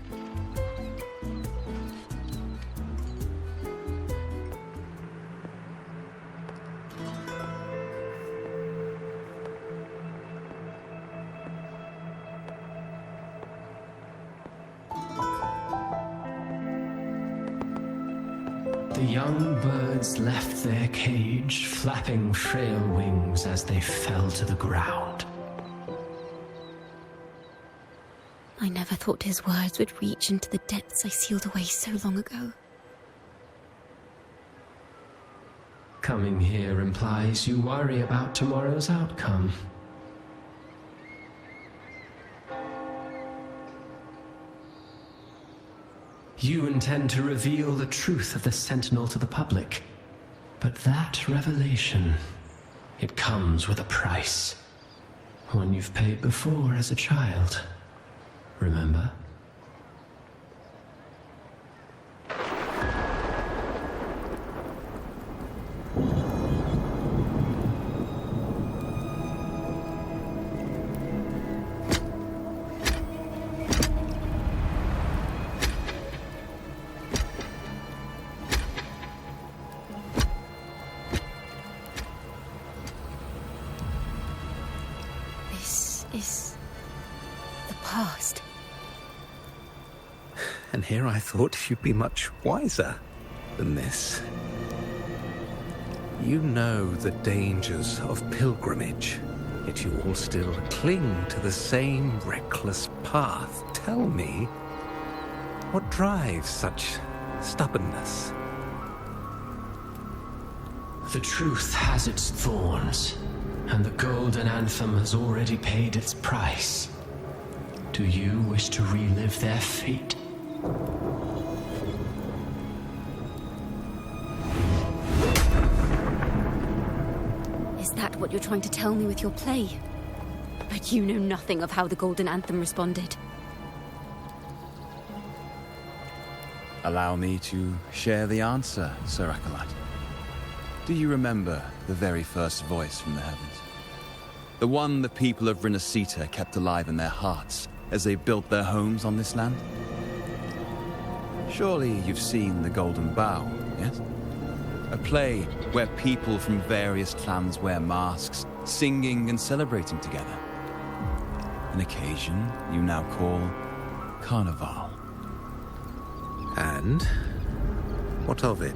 The young birds left their cage, flapping frail wings as they fell to the ground. I never thought his words would reach into the depths I sealed away so long ago. Coming here implies you worry about tomorrow's outcome. You intend to reveal the truth of the Sentinel to the public. But that revelation, it comes with a price. One you've paid before as a child. Remember? This is the past. And here I thought you'd be much wiser than this. You know the dangers of pilgrimage, yet you all still cling to the same reckless path. Tell me, what drives such stubbornness? The truth has its thorns, and the Golden Anthem has already paid its price. Do you wish to relive their fate? Is that what you're trying to tell me with your play? But you know nothing of how the Golden Anthem responded. Allow me to share the answer, Sir Acolyte. Do you remember the very first voice from the heavens? The one the people of Rinascita kept alive in their hearts as they built their homes on this land? Surely you've seen The Golden Bough, yes? A play where people from various clans wear masks, singing and celebrating together. An occasion you now call Carnival. And what of it?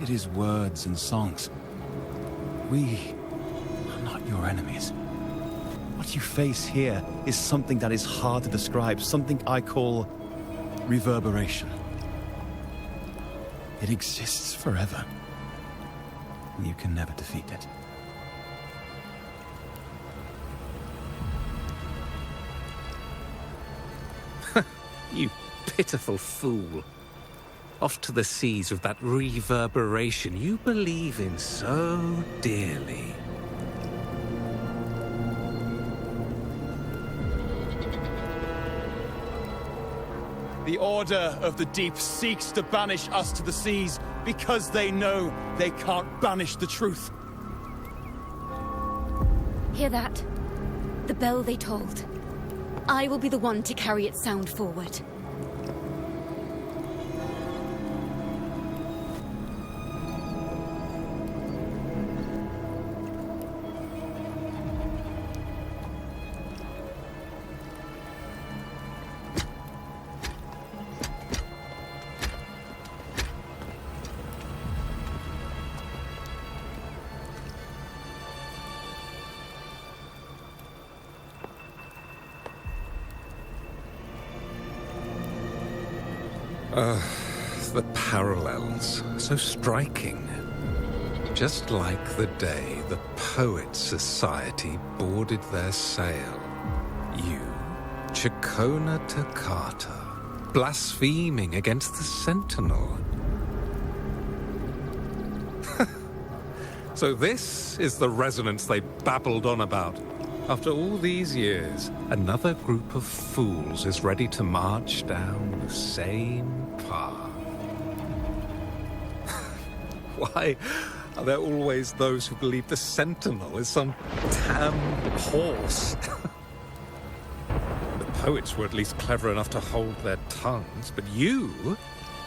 It is words and songs. We are not your enemies. What you face here is something that is hard to describe, something I call reverberation. It exists forever, and you can never defeat it. You pitiful fool. Off to the seas with that reverberation you believe in so dearly. The Order of the Deep seeks to banish us to the seas because they know they can't banish the truth. Hear that? The bell they tolled. I will be the one to carry its sound forward. The parallels, so striking. Just like the day the Poets Society boarded their sail. You, Ciaccona Toccata, blaspheming against the Sentinel. So this is the resonance they babbled on about. After all these years, another group of fools is ready to march down the same path. Why are there always those who believe the Sentinel is some damn horse? The poets were at least clever enough to hold their tongues, but you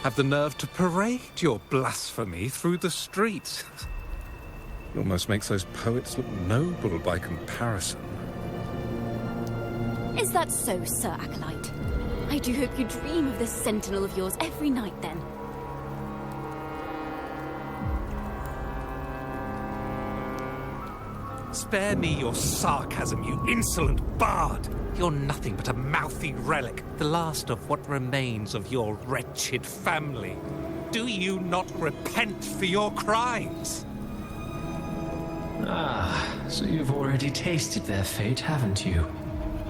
have the nerve to parade your blasphemy through the streets. It almost makes those poets look noble by comparison. Is that so, Sir Acolyte? I do hope you dream of this Sentinel of yours every night, then. Spare me your sarcasm, you insolent bard! You're nothing but a mouthy relic, the last of what remains of your wretched family. Do you not repent for your crimes? Ah, so you've already tasted their fate, haven't you?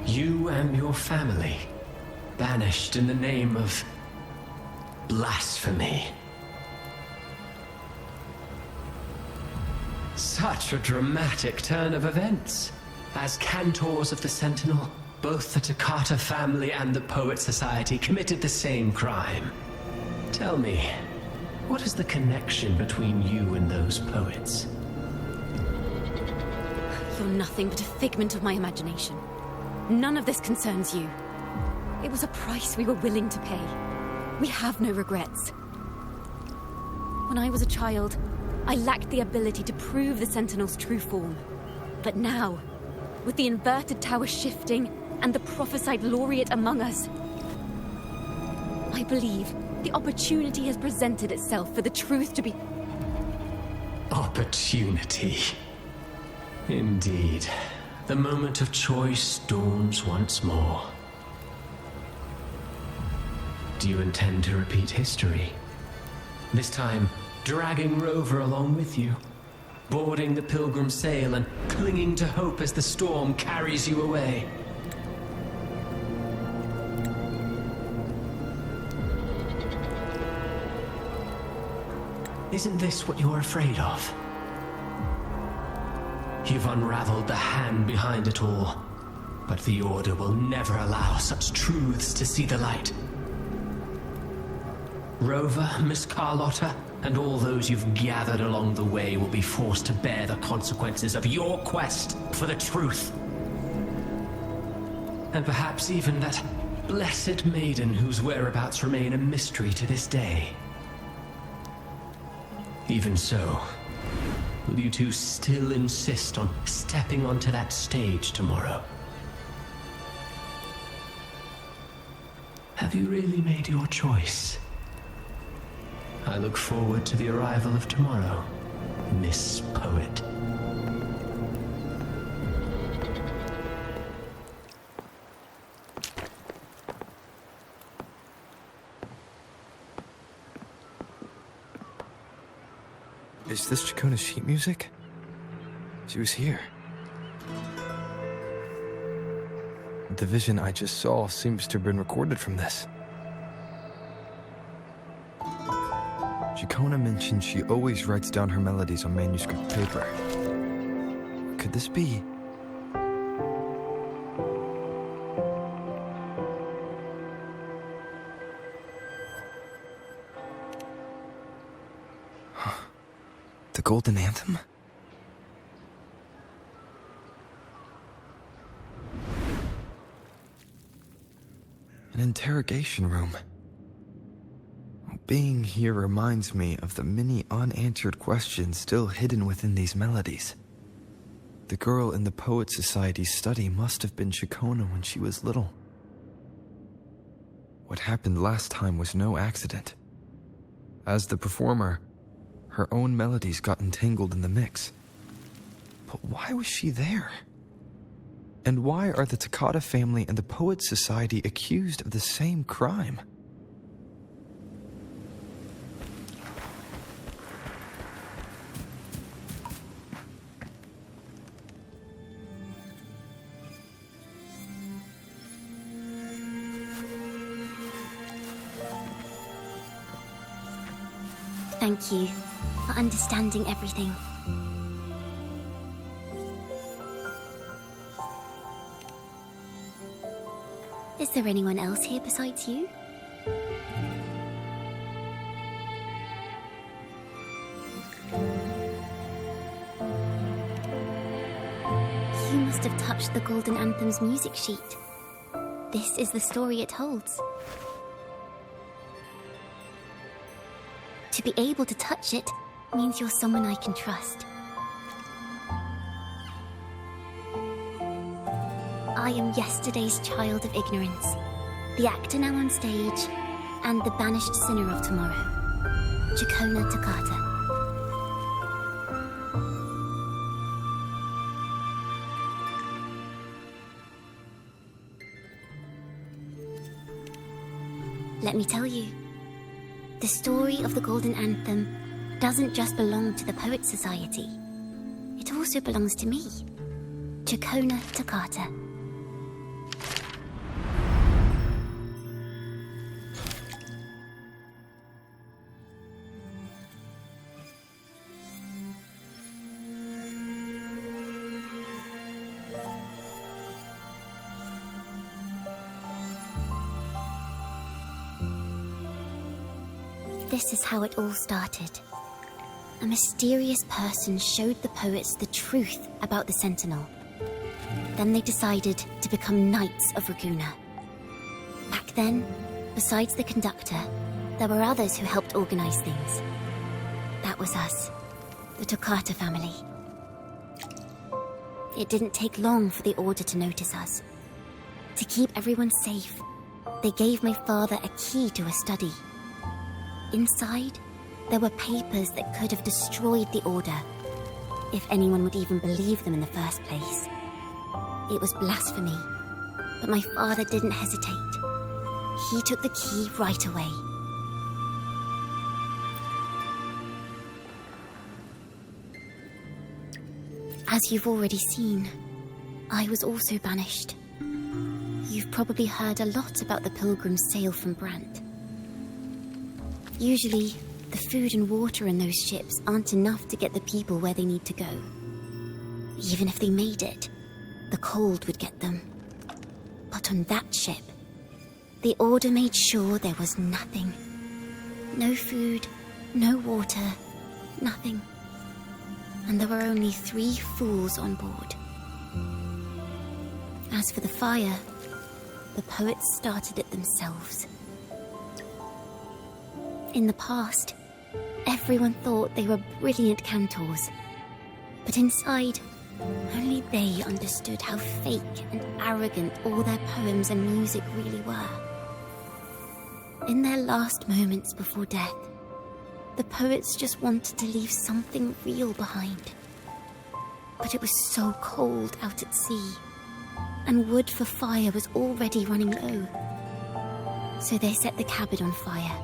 You and your family, banished in the name of blasphemy. Such a dramatic turn of events. As cantors of the Sentinel, both the Toccata family and the Poet Society committed the same crime. Tell me, what is the connection between you and those poets? You're nothing but a figment of my imagination. None of this concerns you. It was a price we were willing to pay. We have no regrets. When I was a child, I lacked the ability to prove the Sentinel's true form. But now, with the inverted tower shifting and the prophesied laureate among us, I believe the opportunity has presented itself for the truth to be... Opportunity. Indeed. The moment of choice dawns once more. Do you intend to repeat history? This time, dragging Rover along with you, boarding the pilgrim sail and clinging to hope as the storm carries you away. Isn't this what you're afraid of? You've unraveled the hand behind it all, but the Order will never allow such truths to see the light. Rover, Miss Carlotta, and all those you've gathered along the way will be forced to bear the consequences of your quest for the truth. And perhaps even that blessed maiden whose whereabouts remain a mystery to this day. Even so, will you two still insist on stepping onto that stage tomorrow? Have you really made your choice? I look forward to the arrival of tomorrow, Miss Poet. Is this Ciaccona's sheet music? She was here. The vision I just saw seems to have been recorded from this. Ciaccona mentioned she always writes down her melodies on manuscript paper. Could this be? The Golden Anthem? An interrogation room. Being here reminds me of the many unanswered questions still hidden within these melodies. The girl in the Poet Society's study must have been Ciaccona when she was little. What happened last time was no accident. As the performer, her own melodies got entangled in the mix. But why was she there? And why are the Toccata family and the Poet Society accused of the same crime? thank you for understanding everything. Is there anyone else here besides you? You must have touched the Golden Anthem's music sheet. This is the story it holds. To be able to touch it means you're someone I can trust. I am yesterday's child of ignorance, the actor now on stage, and the banished sinner of tomorrow, Ciaccona Companion. Let me tell you, the story of the Golden Anthem doesn't just belong to the Poets Society. It also belongs to me, Ciaccona Companion. This is how it all started. A mysterious person showed the poets the truth about the Sentinel. Then they decided to become Knights of Raguena. Back then, besides the conductor, there were others who helped organize things. That was us, the Toccata family. It didn't take long for the Order to notice us. To keep everyone safe, they gave my father a key to a study. Inside, there were papers that could have destroyed the Order, if anyone would even believe them in the first place. It was blasphemy, but my father didn't hesitate. He took the key right away. As you've already seen, I was also banished. You've probably heard a lot about the Pilgrim's sail from Brant. Usually, the food and water in those ships aren't enough to get the people where they need to go. Even if they made it, the cold would get them. But on that ship, the Order made sure there was nothing. No food, no water, nothing. And there were only 3 fools on board. As for the fire, the poets started it themselves. In the past, everyone thought they were brilliant cantors. But inside, only they understood how fake and arrogant all their poems and music really were. In their last moments before death, the poets just wanted to leave something real behind. But it was so cold out at sea, and wood for fire was already running low. So they set the cabin on fire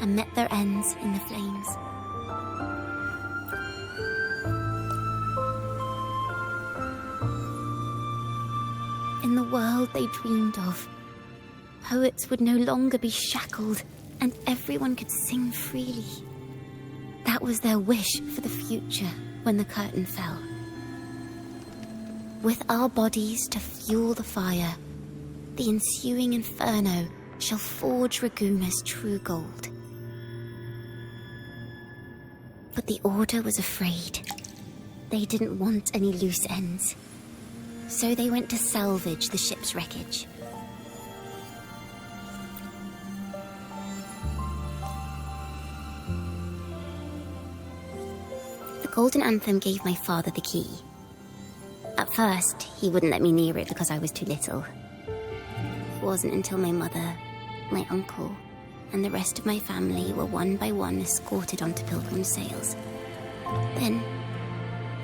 and met their ends in the flames. In the world they dreamed of, poets would no longer be shackled and everyone could sing freely. That was their wish for the future when the curtain fell. With our bodies to fuel the fire, the ensuing inferno shall forge Raguena's true gold. But the Order was afraid. They didn't want any loose ends. So they went to salvage the ship's wreckage. The Golden Anthem gave my father the key. At first, he wouldn't let me near it because I was too little. It wasn't until my mother, my uncle, and the rest of my family were one by one escorted onto Pilgrim's sails. Then,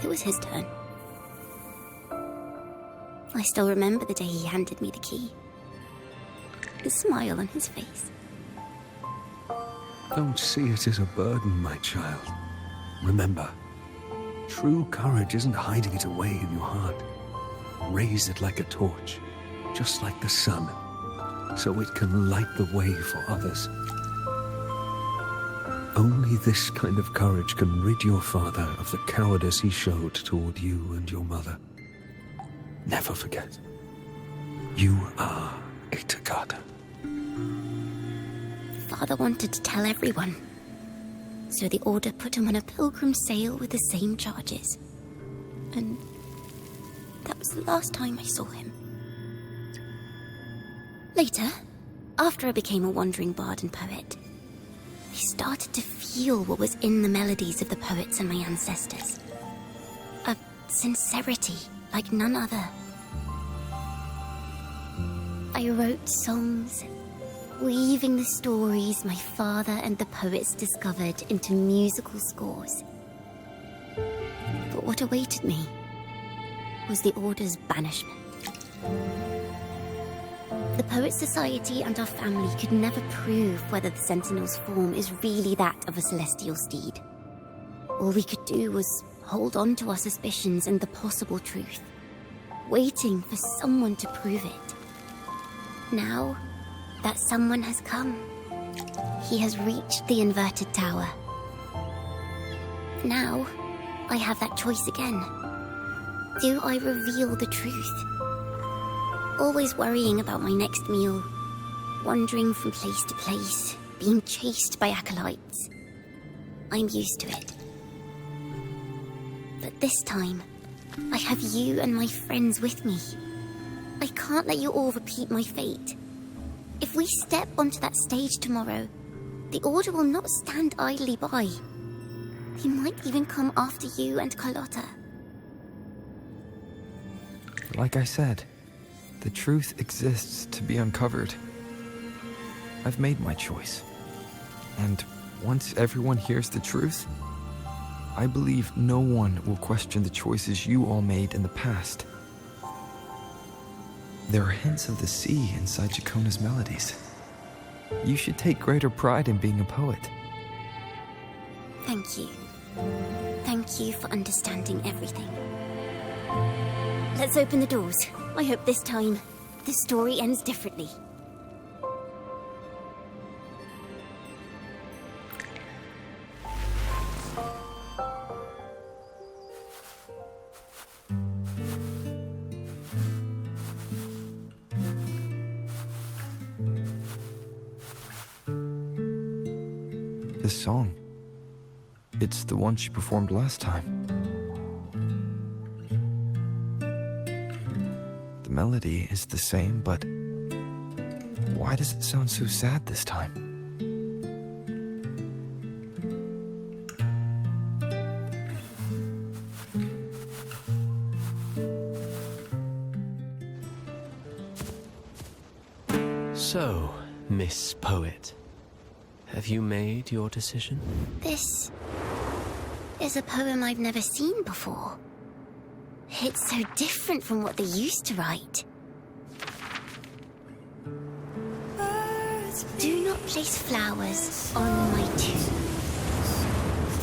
it was his turn. I still remember the day he handed me the key. The smile on his face. Don't see it as a burden, my child. Remember, true courage isn't hiding it away in your heart. Raise it like a torch, just like the sun, so it can light the way for others. Only this kind of courage can rid your father of the cowardice he showed toward you and your mother. Never forget. You are a Takata. Father wanted to tell everyone, so the Order put him on a pilgrim sail with the same charges. And that was the last time I saw him. Later, after I became a wandering bard and poet, I started to feel what was in the melodies of the poets and my ancestors. A sincerity like none other. I wrote songs, weaving the stories my father and the poets discovered into musical scores. But what awaited me was the Order's banishment. The Poet Society and our family could never prove whether the Sentinel's form is really that of a celestial steed. All we could do was hold on to our suspicions and the possible truth, waiting for someone to prove it. Now that someone has come, he has reached the inverted tower. Now, I have that choice again. Do I reveal the truth? Always worrying about my next meal, wandering from place to place, being chased by acolytes. I'm used to it. But this time, I have you and my friends with me. I can't let you all repeat my fate. If we step onto that stage tomorrow, the Order will not stand idly by. They might even come after you and Carlotta. Like I said, the truth exists to be uncovered. I've made my choice. And once everyone hears the truth, I believe no one will question the choices you all made in the past. There are hints of the sea inside Ciaccona's melodies. You should take greater pride in being a poet. Thank you. Thank you for understanding everything. Let's open the doors. I hope this time, the story ends differently. This song, it's the one she performed last time. The melody is the same, but why does it sound so sad this time? So, Miss Poet, have you made your decision? This is a poem I've never seen before. It's so different from what they used to write. Do not place flowers on my tomb,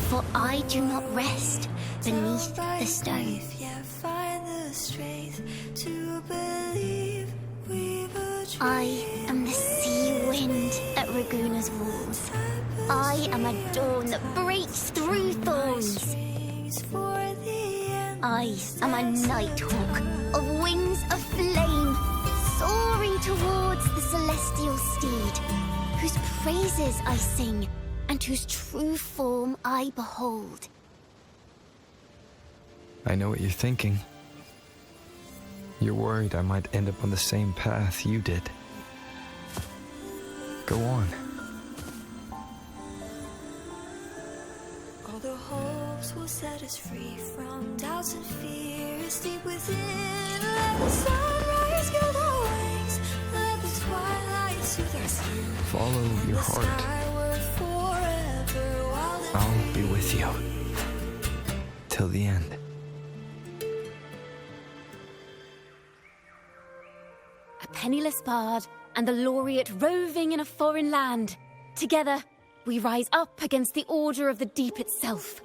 for I do not rest beneath the stone. I am the sea wind at Raguna's walls. I am a dawn that breaks through thorns. I am a nighthawk of wings of flame, soaring towards the celestial steed, whose praises I sing and whose true form I behold. I know what you're thinking. You're worried I might end up on the same path you did. Go on. All the hopes will set us free from doubts and fears deep within. Let the sunrise gild our wings. Let the twilight soothe our skin. Follow your heart. I'll be with you. Till the end. A penniless bard and the laureate roving in a foreign land. Together, we rise up against the order of the deep itself.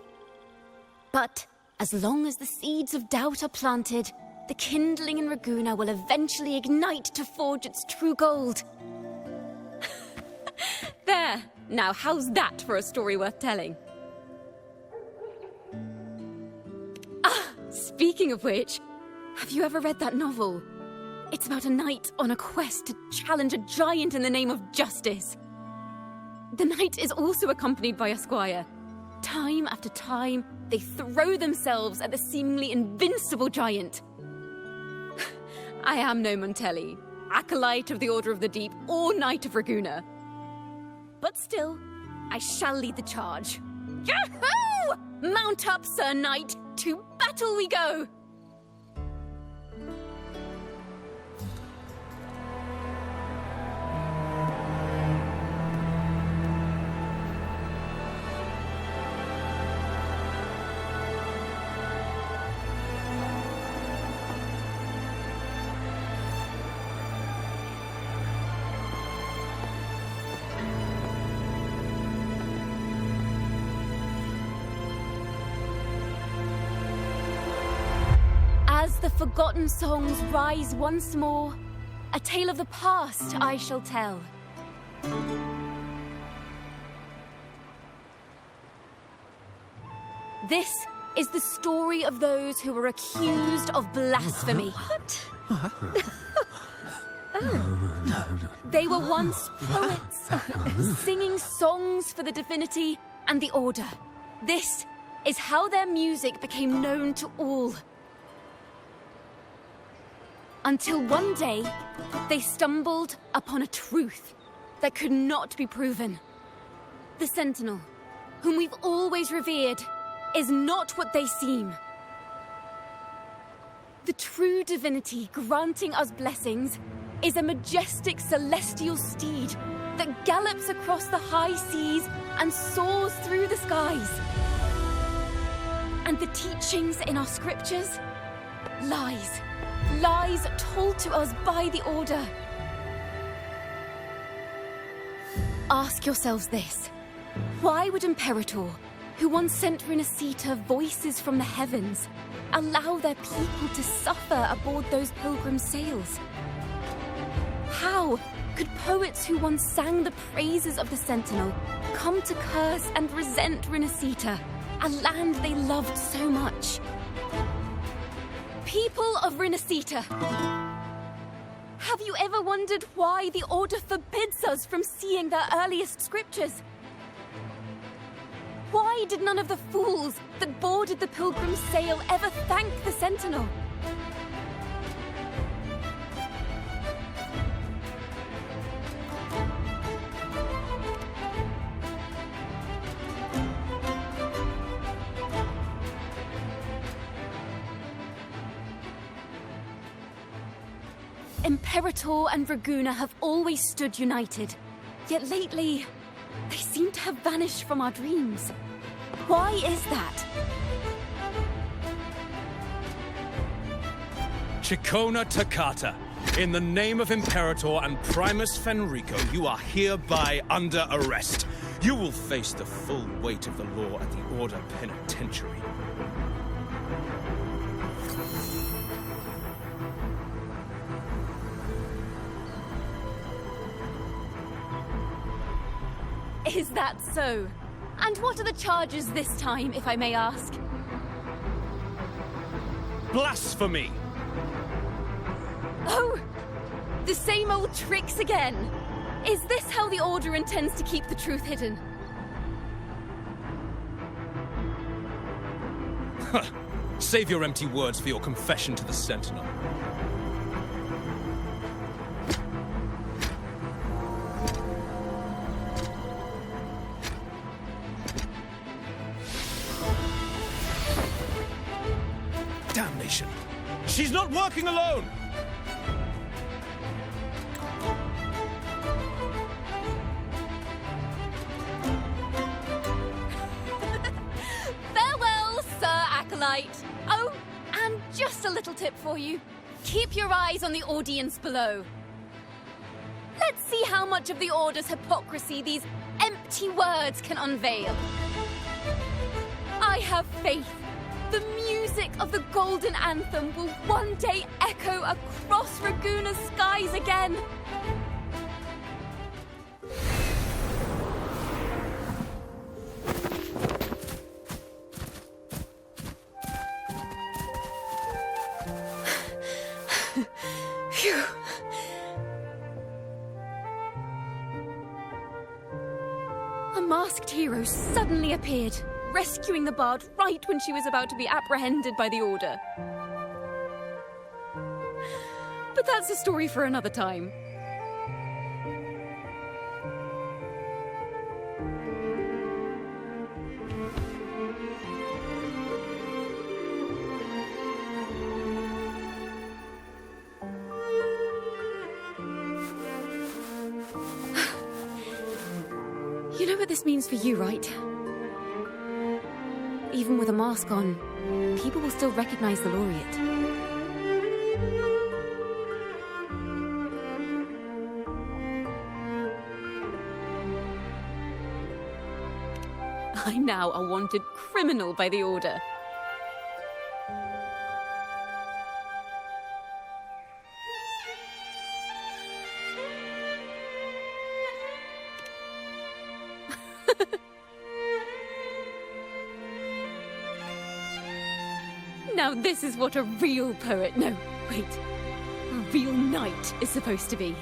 But as long as the seeds of doubt are planted, the kindling in Raguna will eventually ignite to forge its true gold. There, Now, how's that for a story worth telling? Ah, speaking of which, have you ever read that novel? It's about a knight on a quest to challenge a giant in the name of justice. The knight is also accompanied by a squire. Time after time, they throw themselves at the seemingly invincible giant. I am no Montelli, acolyte of the Order of the Deep, or Knight of Raguena. But still, I shall lead the charge. Yahoo! Mount up, Sir Knight! To battle we go! As the forgotten songs rise once more, a tale of the past I shall tell. This is the story of those who were accused of blasphemy. What? They were once poets, singing songs for the divinity and the Order. This is how their music became known to all. Until one day, they stumbled upon a truth that could not be proven. The Sentinel, whom we've always revered, is not what they seem. The true divinity granting us blessings is a majestic celestial steed that gallops across the high seas and soars through the skies. And the teachings in our scriptures? Lies. Lies told to us by the Order. Ask yourselves this. Why would Imperator, who once sent Renacita voices from the heavens, allow their people to suffer aboard those pilgrim sails? How could poets who once sang the praises of the Sentinel come to curse and resent Renacita, a land they loved so much? People of Renacita, have you ever wondered why the Order forbids us from seeing their earliest scriptures? Why did none of the fools that boarded the Pilgrim's sail ever thank the Sentinel? Imperator and Raguena have always stood united, yet lately, they seem to have vanished from our dreams. Why is that? Ciaccona Toccata, in the name of Imperator and Primus Fenrico, you are hereby under arrest. You will face the full weight of the law at the Order Penitentiary. Is that so? And what are the charges this time, if I may ask? Blasphemy! Oh! The same old tricks again! Is this how the Order intends to keep the truth hidden? Save your empty words for your confession to the Sentinel. Damnation! She's not working alone! Farewell, Sir Acolyte! Oh, and just a little tip for you. Keep your eyes on the audience below. Let's see how much of the Order's hypocrisy these empty words can unveil. I have faith. The music of the Golden Anthem will one day echo across Raguena's skies again. Phew. A masked hero suddenly appeared, rescuing the bard right when she was about to be apprehended by the Order. But that's a story for another time. You know what this means for you, right? Even with a mask on, people will still recognize the laureate. I'm now a wanted criminal by the Order. Now this is what a real poet, no, wait, a real knight is supposed to be.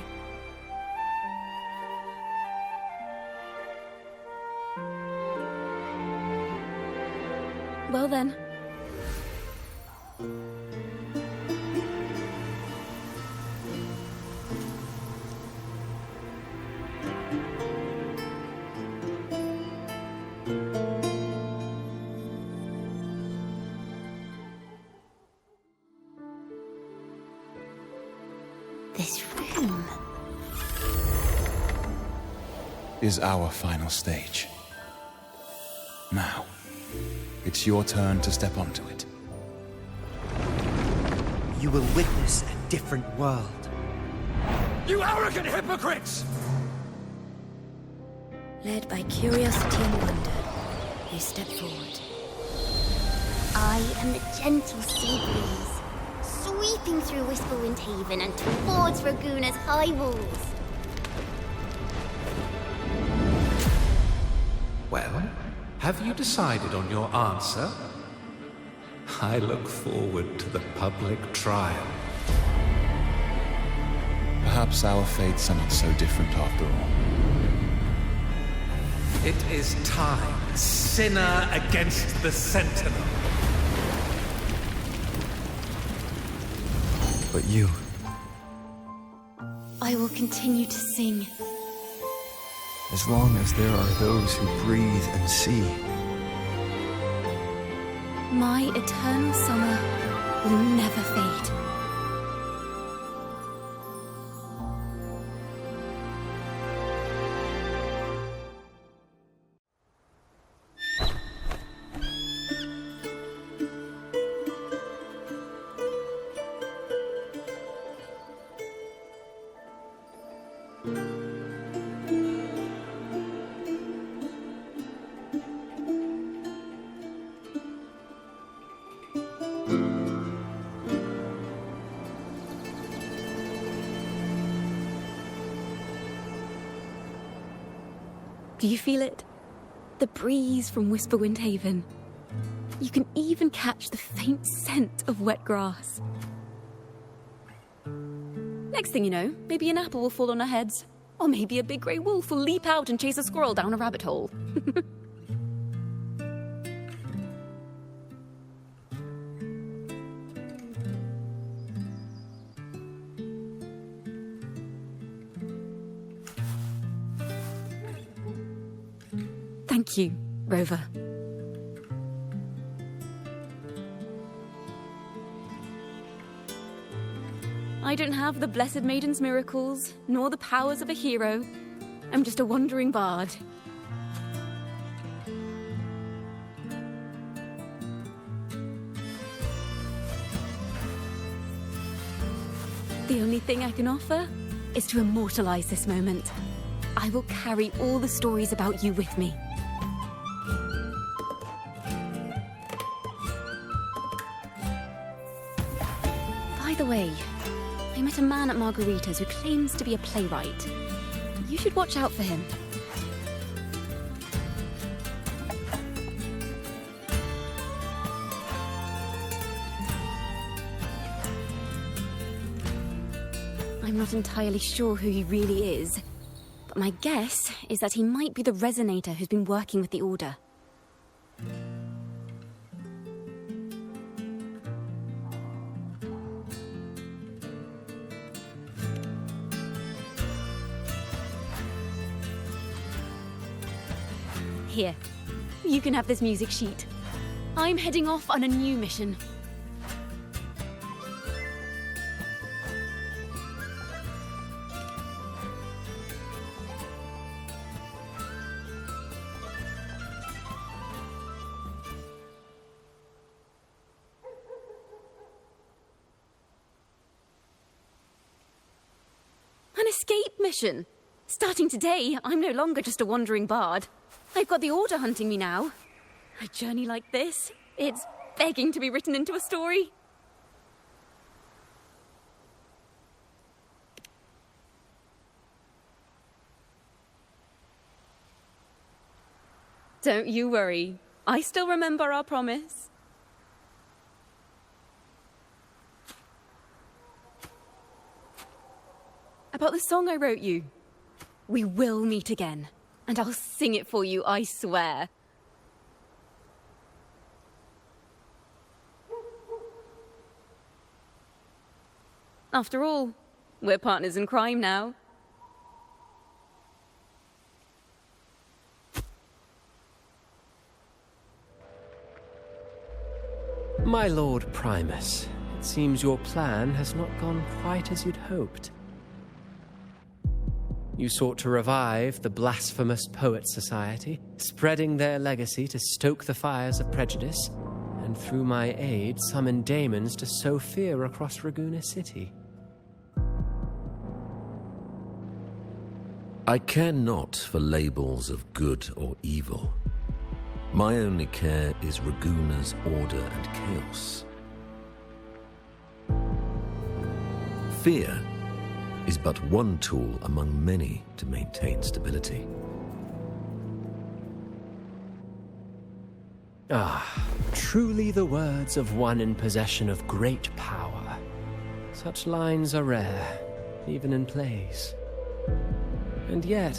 Well then. This room is our final stage. Now, it's your turn to step onto it. You will witness a different world. You arrogant hypocrites! Led by curiosity and wonder, you step forward. I am the gentle sea breeze, sweeping through Whisperwind Haven and towards Raguna's high walls. Well, have you decided on your answer? I look forward to the public trial. Perhaps our fates are not so different after all. It is time, sinner against the Sentinel. But you... I will continue to sing. As long as there are those who breathe and see. My eternal summer will never fade. Do you feel it? The breeze from Whisperwind Haven. You can even catch the faint scent of wet grass. Next thing you know, maybe an apple will fall on our heads. Or maybe a big grey wolf will leap out and chase a squirrel down a rabbit hole. Thank you, Rover. I don't have the Blessed Maiden's miracles, nor the powers of a hero. I'm just a wandering bard. The only thing I can offer is to immortalize this moment. I will carry all the stories about you with me. By the way, I met a man at Margarita's who claims to be a playwright. You should watch out for him. I'm not entirely sure who he really is, but my guess is that he might be the resonator who's been working with the Order. Here, you can have this music sheet. I'm heading off on a new mission. An escape mission! Starting today, I'm no longer just a wandering bard. I've got the Order hunting me now. A journey like this, it's begging to be written into a story. Don't you worry. I still remember our promise. About the song I wrote you. We will meet again. And I'll sing it for you, I swear. After all, we're partners in crime now. My Lord Primus, it seems your plan has not gone quite as you'd hoped. You sought to revive the blasphemous Poet Society, spreading their legacy to stoke the fires of prejudice, and through my aid summon daemons to sow fear across Raguena City. I care not for labels of good or evil. My only care is Raguena's order and chaos. Fear is but one tool among many to maintain stability. Ah, truly the words of one in possession of great power. Such lines are rare, even in plays. And yet,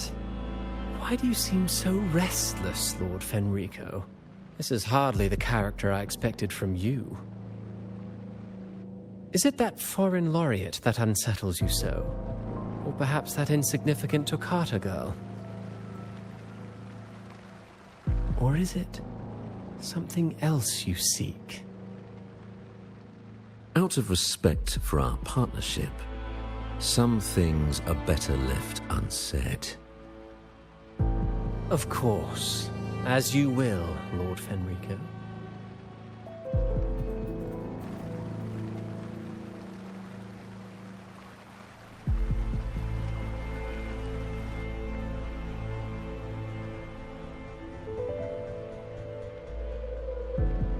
why do you seem so restless, Lord Fenrico? This is hardly the character I expected from you. Is it that foreign laureate that unsettles you so? Or perhaps that insignificant Toccata girl? Or is it something else you seek? Out of respect for our partnership, some things are better left unsaid. Of course. As you will, Lord Fenrico.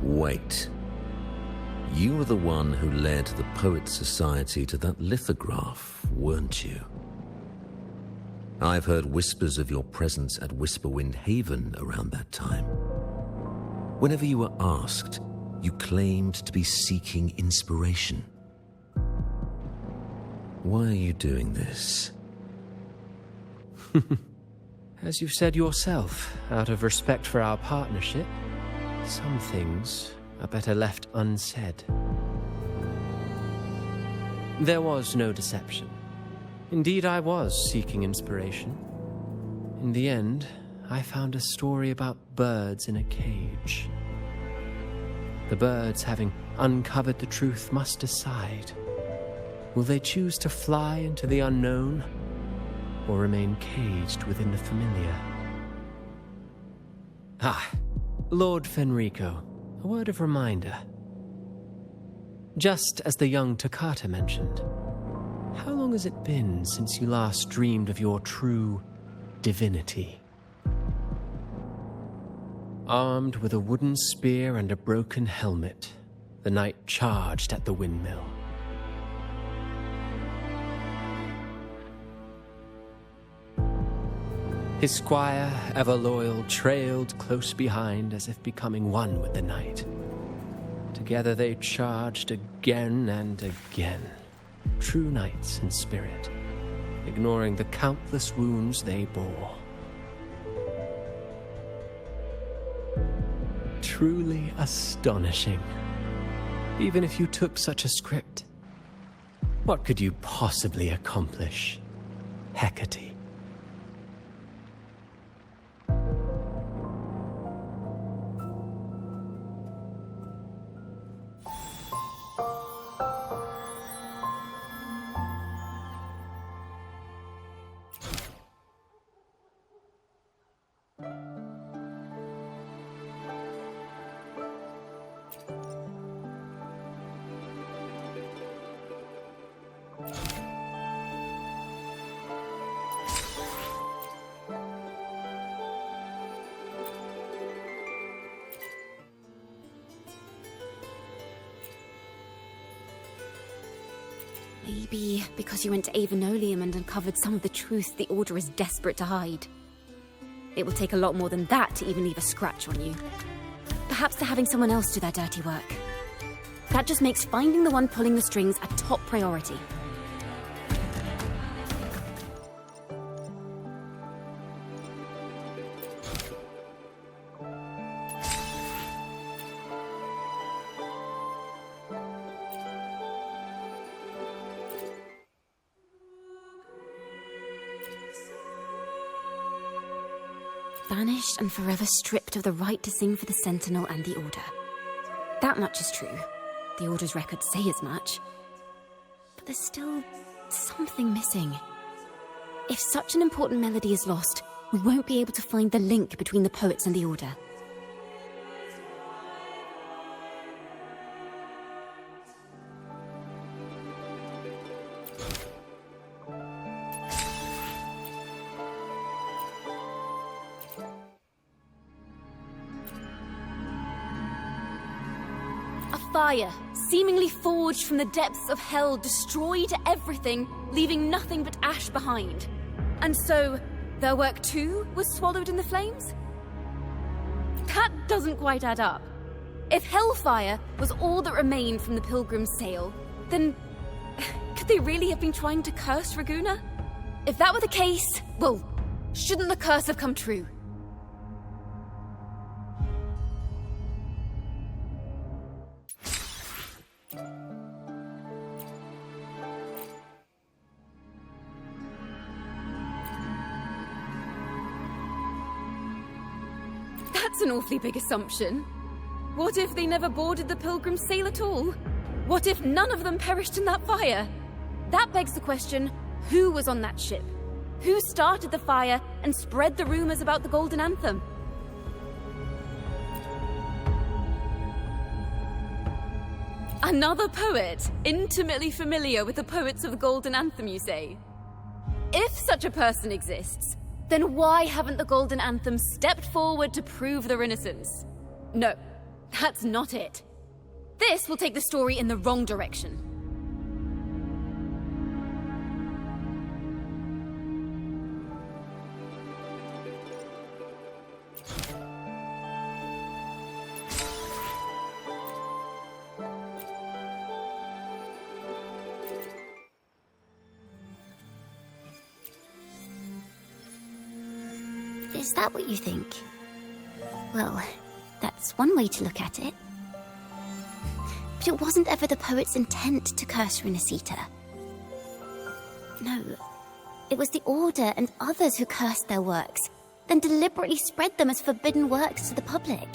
Wait. You were the one who led the Poet Society to that lithograph, weren't you? I've heard whispers of your presence at Whisperwind Haven around that time. Whenever you were asked, you claimed to be seeking inspiration. Why are you doing this? As you've said yourself, out of respect for our partnership, some things are better left unsaid. There was no deception. Indeed, I was seeking inspiration. In the end, I found a story about birds in a cage. The birds, having uncovered the truth, must decide. Will they choose to fly into the unknown, or remain caged within the familiar? Ah, Lord Fenrico, a word of reminder. Just as the young Toccata mentioned, how long has it been since you last dreamed of your true divinity? Armed with a wooden spear and a broken helmet, the knight charged at the windmill. His squire, ever loyal, trailed close behind as if becoming one with the knight. Together they charged again and again, true knights in spirit, ignoring the countless wounds they bore. Truly astonishing. Even if you took such a script, what could you possibly accomplish, Hecate? Maybe because you went to Avenolium and uncovered some of the truth the Order is desperate to hide. It will take a lot more than that to even leave a scratch on you. Perhaps they're having someone else do their dirty work. That just makes finding the one pulling the strings a top priority. Banished and forever stripped of the right to sing for the Sentinel and the Order. That much is true. The Order's records say as much. But there's still something missing. If such an important melody is lost, we won't be able to find the link between the poets and the Order. Fire, seemingly forged from the depths of hell, destroyed everything, leaving nothing but ash behind. And so, their work too was swallowed in the flames? That doesn't quite add up. If hellfire was all that remained from the Pilgrim's sail, then could they really have been trying to curse Ragusa? If that were the case, well, shouldn't the curse have come true? That's an awfully big assumption. What if they never boarded the Pilgrim's sail at all? What if none of them perished in that fire? That begs the question, who was on that ship? Who started the fire and spread the rumors about the Golden Anthem? Another poet, intimately familiar with the poets of the Golden Anthem, you say? If such a person exists, then why haven't the Golden Anthem stepped forward to prove their innocence? No, that's not it. This will take the story in the wrong direction. Is that what you think? Well, that's one way to look at it. But it wasn't ever the poet's intent to curse Renacita. No, it was the Order and others who cursed their works, then deliberately spread them as forbidden works to the public.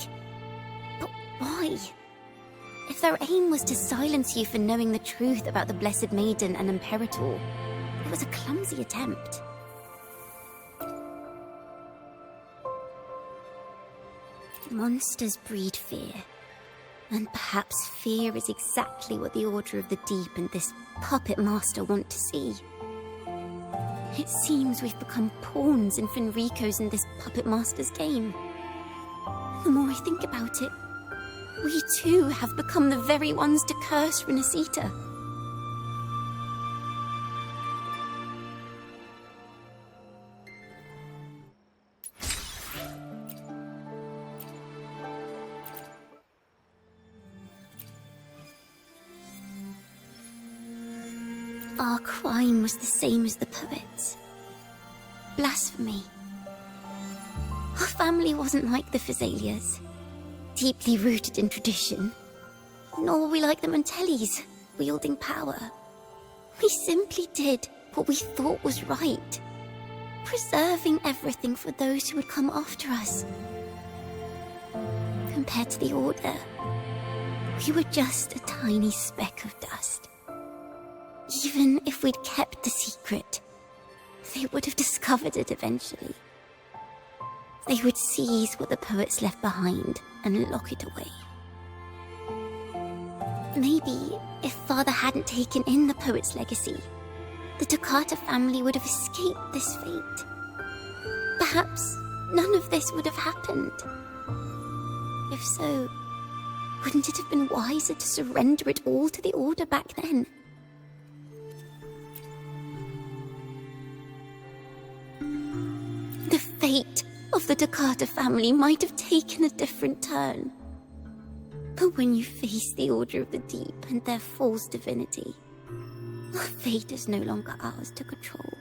But why? If their aim was to silence you for knowing the truth about the Blessed Maiden and Imperator, it was a clumsy attempt. Monsters breed fear. And perhaps fear is exactly what the Order of the Deep and this puppet master want to see. It seems we've become pawns in Fenrico's and this puppet master's game. The more I think about it, we too have become the very ones to curse Renacita. our crime was the same as the poets. Blasphemy. Our family wasn't like the Fleurdelys, deeply rooted in tradition. Nor were we like the Mantellis, wielding power. We simply did what we thought was right, preserving everything for those who would come after us. Compared to the Order, we were just a tiny speck of dust. Even if we'd kept the secret, they would have discovered it eventually. They would seize what the poets left behind and lock it away. Maybe if Father hadn't taken in the poet's legacy, the Toccata family would have escaped this fate. Perhaps none of this would have happened. If so, wouldn't it have been wiser to surrender it all to the Order back then? The fate of the Toccata family might have taken a different turn. But when you face the Order of the Deep and their false divinity, our fate is no longer ours to control.